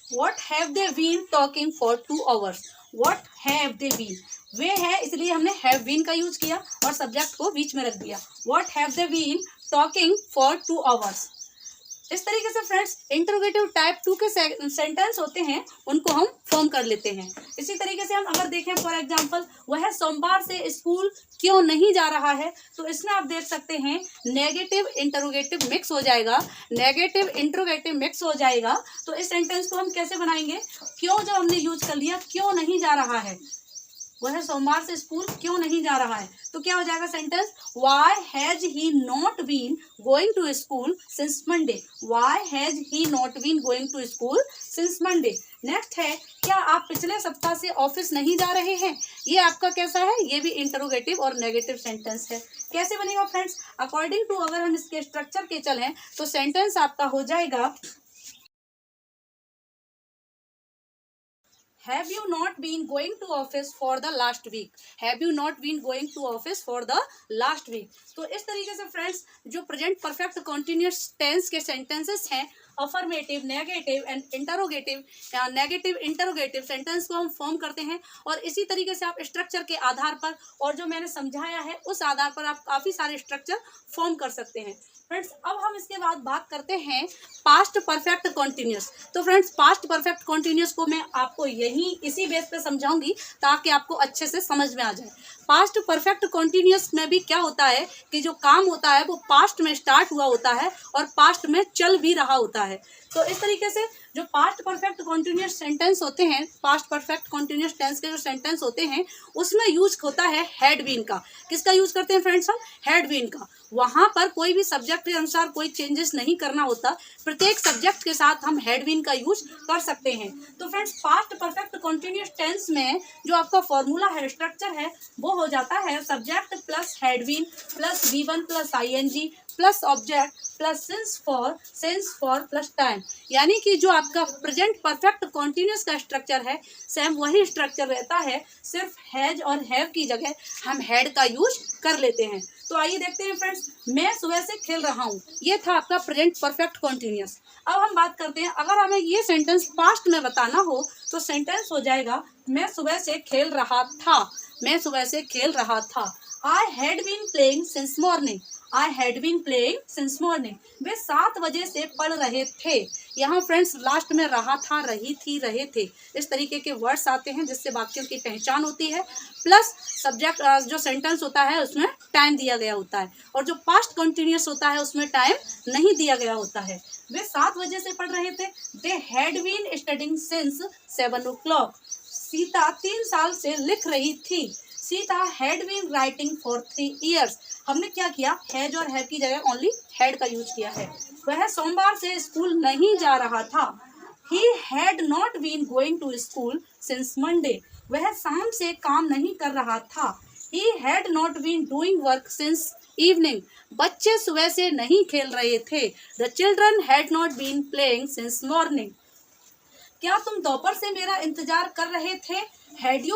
What have they been talking for 2 hours? What have they been? वे है इसलिए हमने have been का यूज किया और सब्जेक्ट को बीच में रख दिया। What have they been talking for 2 hours? इस तरीके से फ्रेंड्स इंटरोगेटिव टाइप 2 के सेंटेंस होते हैं उनको हम फॉर्म कर लेते हैं। इसी तरीके से हम अगर देखें फॉर एग्जांपल, वह सोमवार से स्कूल क्यों नहीं जा रहा है, तो इसमें आप देख सकते हैं नेगेटिव इंटरोगेटिव मिक्स हो जाएगा, नेगेटिव इंटरोगेटिव मिक्स हो जाएगा। तो इस सेंटेंस को हम कैसे बनाएंगे, क्यों जब हमने यूज कर लिया, क्यों नहीं जा रहा है, वह सोमवार से स्कूल क्यों नहीं जा रहा है, तो क्या हो जाएगा sentence, Why has he not been going to school since Monday? Why has he not been going to school since Monday? Next है, क्या आप पिछले सप्ताह से ऑफिस नहीं जा रहे हैं। ये आपका कैसा है, ये भी इंटरोगेटिव और नेगेटिव सेंटेंस है। कैसे बनेगा फ्रेंड्स, अकॉर्डिंग टू अगर हम इसके स्ट्रक्चर के चलें तो सेंटेंस आपका हो जाएगा, Have you not been going to office for the last week? Have you not been going to office for the last week? तो इस तरीके से फ्रेंड्स जो प्रेजेंट परफेक्ट कॉन्टिन्यूअस टेंस के सेंटेंसेस हैं, affirmative, negative and interrogative, negative interrogative sentence को हम form करते हैं। और इसी तरीके से आप स्ट्रक्चर के आधार पर और जो मैंने समझाया है उस आधार पर आप काफ़ी सारे स्ट्रक्चर फॉर्म कर सकते हैं। फ्रेंड्स अब हम इसके बाद बात करते हैं पास्ट परफेक्ट कॉन्टिन्यूअस। तो फ्रेंड्स पास्ट परफेक्ट कॉन्टिन्यूअस को मैं आपको यही इसी बेस पे समझाऊंगी ताकि आपको अच्छे से समझ में आ जाए। पास्ट परफेक्ट कॉन्टिन्यूअस में भी क्या होता है कि जो काम होता है वो पास्ट में स्टार्ट हुआ होता है और पास्ट में चल भी रहा होता है। तो इस तरीके से जो पास्ट परफेक्ट कॉन्टिन्यूअस सेंटेंस होते हैं, पास्ट परफेक्ट कॉन्टिन्यूअस टेंस के जो सेंटेंस होते हैं उसमें यूज होता है हैड बीन का। किसका यूज करते हैं फ्रेंड्स हम, हैड बीन का। वहाँ पर कोई भी सब्जेक्ट के अनुसार कोई चेंजेस नहीं करना होता, प्रत्येक सब्जेक्ट के साथ हम हैड बीन का यूज कर सकते हैं। तो friends past perfect continuous tense में जो आपका फॉर्मूला है, स्ट्रक्चर है, वो हो जाता है subject plus had been plus V1 plus ING plus object plus since for plus time. यानी कि जो आपका प्रेजेंट परफेक्ट कॉन्टिन्यूस का स्ट्रक्चर है सेम वही स्ट्रक्चर रहता है, सिर्फ हैज और हैव की जगह हम हैड का यूज कर लेते हैं। तो आइए देखते हैं फ्रेंड्स, मैं सुबह से खेल रहा हूँ, ये था आपका प्रेजेंट परफेक्ट कॉन्टिन्यूस। अब हम बात करते हैं, अगर हमें ये सेंटेंस पास्ट में बताना हो तो सेंटेंस हो जाएगा मैं सुबह से खेल रहा था, मैं सुबह से खेल रहा था। I had been playing since morning, I had been playing since morning. वे 7 बजे से पढ़ रहे थे। यहाँ फ्रेंड्स लास्ट में रहा था, रही थी, रहे थे, इस तरीके के वर्ड्स आते हैं जिससे वाक्यों की पहचान होती है। प्लस सब्जेक्ट जो सेंटेंस होता है उसमें टाइम दिया गया होता है, और जो पास्ट कंटिन्यूअस होता है उसमें टाइम नहीं दिया गया होता है। वे 7 बजे से पढ़ रहे थे। They had been studying since 7 o'clock। Sita 3 साल से लिख रही थी। Sita had been writing for 3 years। हमने क्या किया, हैज और हैव की जगह ओनली हैड का यूज किया है। वह सोमवार से स्कूल नहीं जा रहा था। He had not been going to school since Monday. वह शाम से काम नहीं कर रहा था। He had not been doing work since evening. बच्चे सुबह से नहीं खेल रहे थे। The children had not been playing since morning. क्या तुम दोपहर से मेरा इंतजार कर रहे थे। Had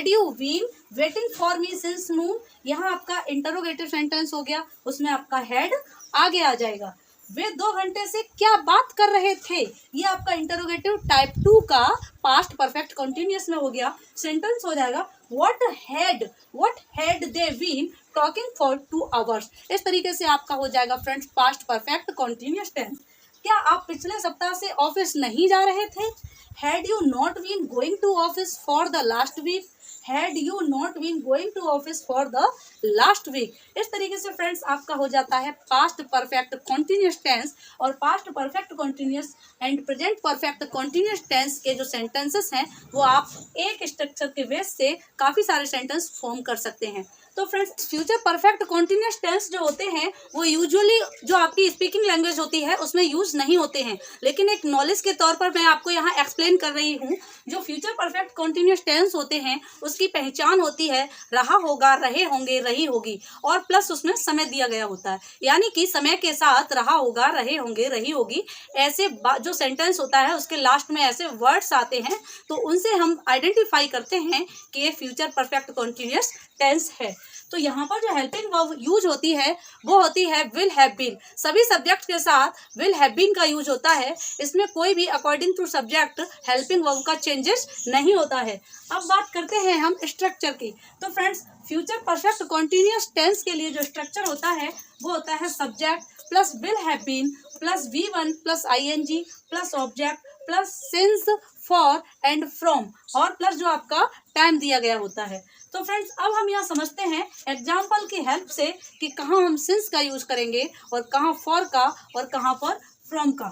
you been waiting for me since noon. यहाँ आपका इंटरोगेटिव सेंटेंस हो गया, उसमें आपका हैड आगे आ जाएगा। वे 2 घंटे से क्या बात कर रहे थे, ये आपका इंटरोगेटिव टाइप 2 का पास्ट परफेक्ट कंटिन्यूअस में हो गया। सेंटेंस हो जाएगा what had they been talking for 2 hours। इस तरीके से आपका हो जाएगा friends past perfect continuous tense. क्या आप पिछले सप्ताह से ऑफिस नहीं जा रहे थे। Had you not been going to office for the last week. Had you not been going to office for the last week. इस तरीके से फ्रेंड्स आपका हो जाता है पास्ट परफेक्ट कॉन्टिन्यूअस टेंस। और past perfect continuous and present perfect continuous tense के जो सेंटेंसेस हैं वो आप एक स्ट्रक्चर के बेस से काफ़ी सारे सेंटेंस फॉर्म कर सकते हैं। तो friends future perfect continuous tense जो होते हैं वो यूजुअली जो आपकी स्पीकिंग लैंग्वेज होती है उसमें यूज नहीं होते हैं, लेकिन एक नॉलेज के तौर पर मैं आपको यहाँ एक्सप्लेन कर रही हूँ। जो फ्यूचर परफेक्ट कॉन्टिन्यूअस टेंस होते हैं उसकी पहचान होती है रहा होगा, रहे होंगे, रही होगी, और प्लस उसमें समय दिया गया होता है। यानी कि समय के साथ रहा होगा, रहे होंगे, रही होगी ऐसे जो सेंटेंस होता है उसके लास्ट में ऐसे वर्ड्स आते हैं, तो उनसे हम आइडेंटिफाई करते हैं कि ये फ्यूचर परफेक्ट कॉन्टिन्यूअस टेंस है। तो यहाँ पर जो हेल्पिंग वर्ब यूज होती है वो होती है विल हैव बीन। सभी सब्जेक्ट के साथ विल हैव बीन का यूज होता है, इसमें कोई भी according to subject helping verb का चेंजेस नहीं होता है। अब बात करते हैं हम स्ट्रक्चर की। तो friends future perfect continuous tense के लिए जो स्ट्रक्चर होता है वो होता है subject plus will have been plus V1 plus ING plus object plus since for and from, और प्लस जो आपका टाइम दिया गया होता है। तो फ्रेंड्स अब हम यहाँ समझते हैं एग्जाम्पल की हेल्प से कि कहाँ हम सिंस का यूज करेंगे और कहाँ फॉर का और कहाँ पर फ्रॉम का।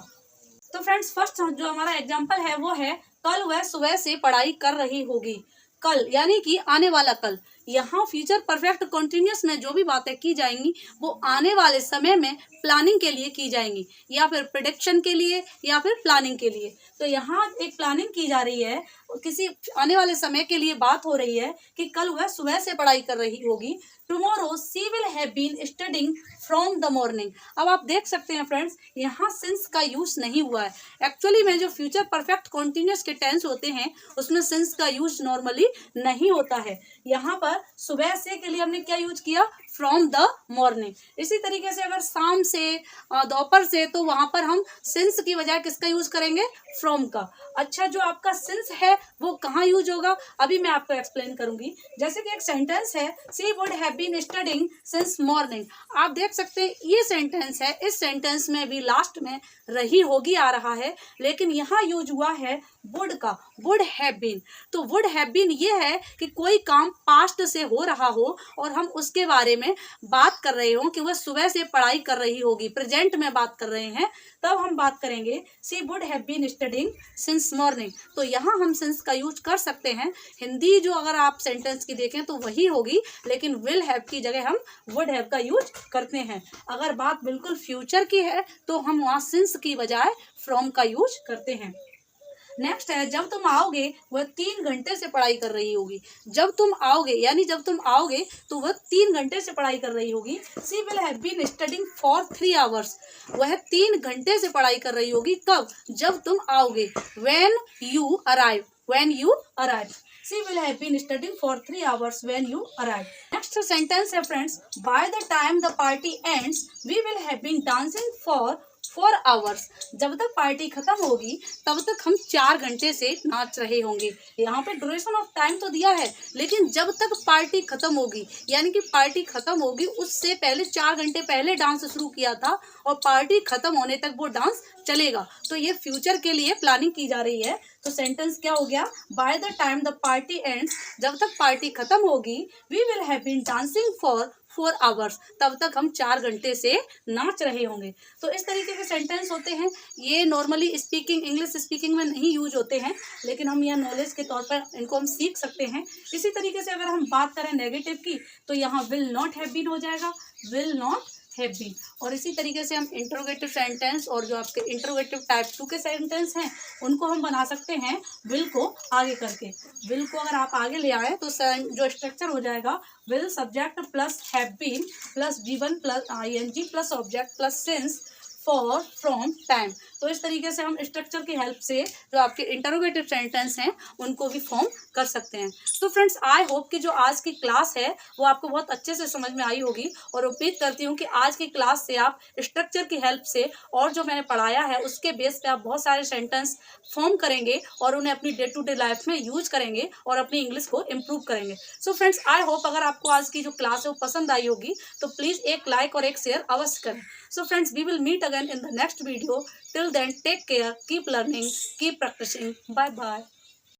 तो फ्रेंड्स फर्स्ट जो हमारा एग्जाम्पल है वो है कल वह सुबह से पढ़ाई कर रही होगी। कल यानी कि आने वाला कल। यहाँ फ्यूचर परफेक्ट कॉन्टिन्यूअस में जो भी बातें की जाएंगी वो आने वाले समय में प्लानिंग के लिए की जाएंगी, या फिर प्रेडिक्शन के लिए, या फिर प्लानिंग के लिए। तो यहाँ एक प्लानिंग की जा रही है, किसी आने वाले समय के लिए बात हो रही है कि कल वह सुबह से पढ़ाई कर रही होगी। Tomorrow she will have been studying from the morning. अब आप देख सकते हैं फ्रेंड्स यहाँ सिंस का यूज नहीं हुआ है। एक्चुअली में जो फ्यूचर परफेक्ट कॉन्टिन्यूअस के टेंस होते हैं उसमें सिंस का यूज नॉर्मली नहीं होता है। यहाँ पर सुबह से के लिए हमने क्या यूज किया, फ्रॉम द मॉर्निंग। इसी तरीके से अगर शाम से, दोपहर से, तो वहां पर हम सिंस की बजाय किसका यूज करेंगे, फ्रॉम का। अच्छा जो आपका सिंस है वो कहाँ यूज होगा अभी मैं आपको एक्सप्लेन करूंगी। जैसे कि एक सेंटेंस है she would have been studying since morning. आप देख सकते हैं ये सेंटेंस है, इस सेंटेंस में भी लास्ट में रही होगी आ रहा है, लेकिन यहाँ यूज हुआ है वुड का, वुड हैव बीन। तो वुड हैव बीन ये है कि कोई काम पास्ट से हो रहा हो और हम उसके बारे में बात कर रहे हो कि वह सुबह से पढ़ाई कर रही होगी, प्रेजेंट में बात कर रहे हैं, तब हम बात करेंगे she would have been studying since morning. तो यहाँ हम सिंस का यूज कर सकते हैं। हिंदी जो अगर आप सेंटेंस की देखें तो वही होगी, लेकिन विल हैव की जगह हम वुड हैव का यूज करते हैं। अगर बात बिल्कुल फ्यूचर की है तो हम वहाँ सिंस की बजाय फ्रॉम का यूज करते हैं। नेक्स्ट है जब तुम आओगे वह 3 घंटे से पढ़ाई कर रही होगी। जब तुम आओगे यानी जब तुम आओगे तो वह 3 घंटे से पढ़ाई कर रही होगी। She will have been studying for 3 hours. वह 3 घंटे से पढ़ाई कर रही होगी। कब? जब तुम आओगे। When you arrive. When you arrive. She will have been studying for 3 hours when you arrive. Next sentence है friends. By the time the party ends, we will have been dancing for 4 hours. जब तक party खत्म होगी तब तक हम 4 घंटे से नाच रहे होंगे। यहाँ पे ड्यूरेशन ऑफ टाइम तो दिया है, लेकिन जब तक पार्टी खत्म होगी यानी कि पार्टी खत्म होगी उससे पहले 4 घंटे पहले डांस शुरू किया था और पार्टी खत्म होने तक वो डांस चलेगा। तो ये फ्यूचर के लिए प्लानिंग की जा रही है। तो सेंटेंस क्या हो गया? By the time the party ends, जब तक पार्टी खत्म होगी, we will have been dancing for 4 hours, तब तक हम 4 घंटे से नाच रहे होंगे। तो इस तरीके के सेंटेंस होते हैं। ये नॉर्मली स्पीकिंग, इंग्लिश स्पीकिंग में नहीं यूज होते हैं, लेकिन हम यह नॉलेज के तौर पर इनको हम सीख सकते हैं। इसी तरीके से अगर हम बात करें नेगेटिव की तो यहाँ विल नॉट हैव बीन हो जाएगा, विल नॉट हैव बीन। और इसी तरीके से हम इंटरोगेटिव सेंटेंस और जो आपके इंटरोगेटिव टाइप 2 के सेंटेंस हैं उनको हम बना सकते हैं विल को आगे करके। विल को अगर आप आगे ले आए तो जो स्ट्रक्चर हो जाएगा will subject plus have been plus V1 plus ing plus object plus since for from time. तो इस तरीके से हम स्ट्रक्चर की हेल्प से जो आपके इंटरोगेटिव सेंटेंस हैं उनको भी फॉर्म कर सकते हैं। तो फ्रेंड्स आई होप कि जो आज की क्लास है वो आपको बहुत अच्छे से समझ में आई होगी और उम्मीद करती हूँ कि आज की क्लास से आप स्ट्रक्चर की हेल्प से और जो मैंने पढ़ाया है उसके बेस पे आप बहुत सारे सेंटेंस फॉर्म करेंगे और उन्हें अपनी डे टू डे लाइफ में यूज करेंगे और अपनी इंग्लिश को इम्प्रूव करेंगे। सो फ्रेंड्स आई होप अगर आपको आज की जो क्लास है वो पसंद आई होगी तो प्लीज़ एक लाइक और एक शेयर अवश्य करें। So friends, we will meet again in the next video. Till then, take care, keep learning, keep practicing. Bye bye.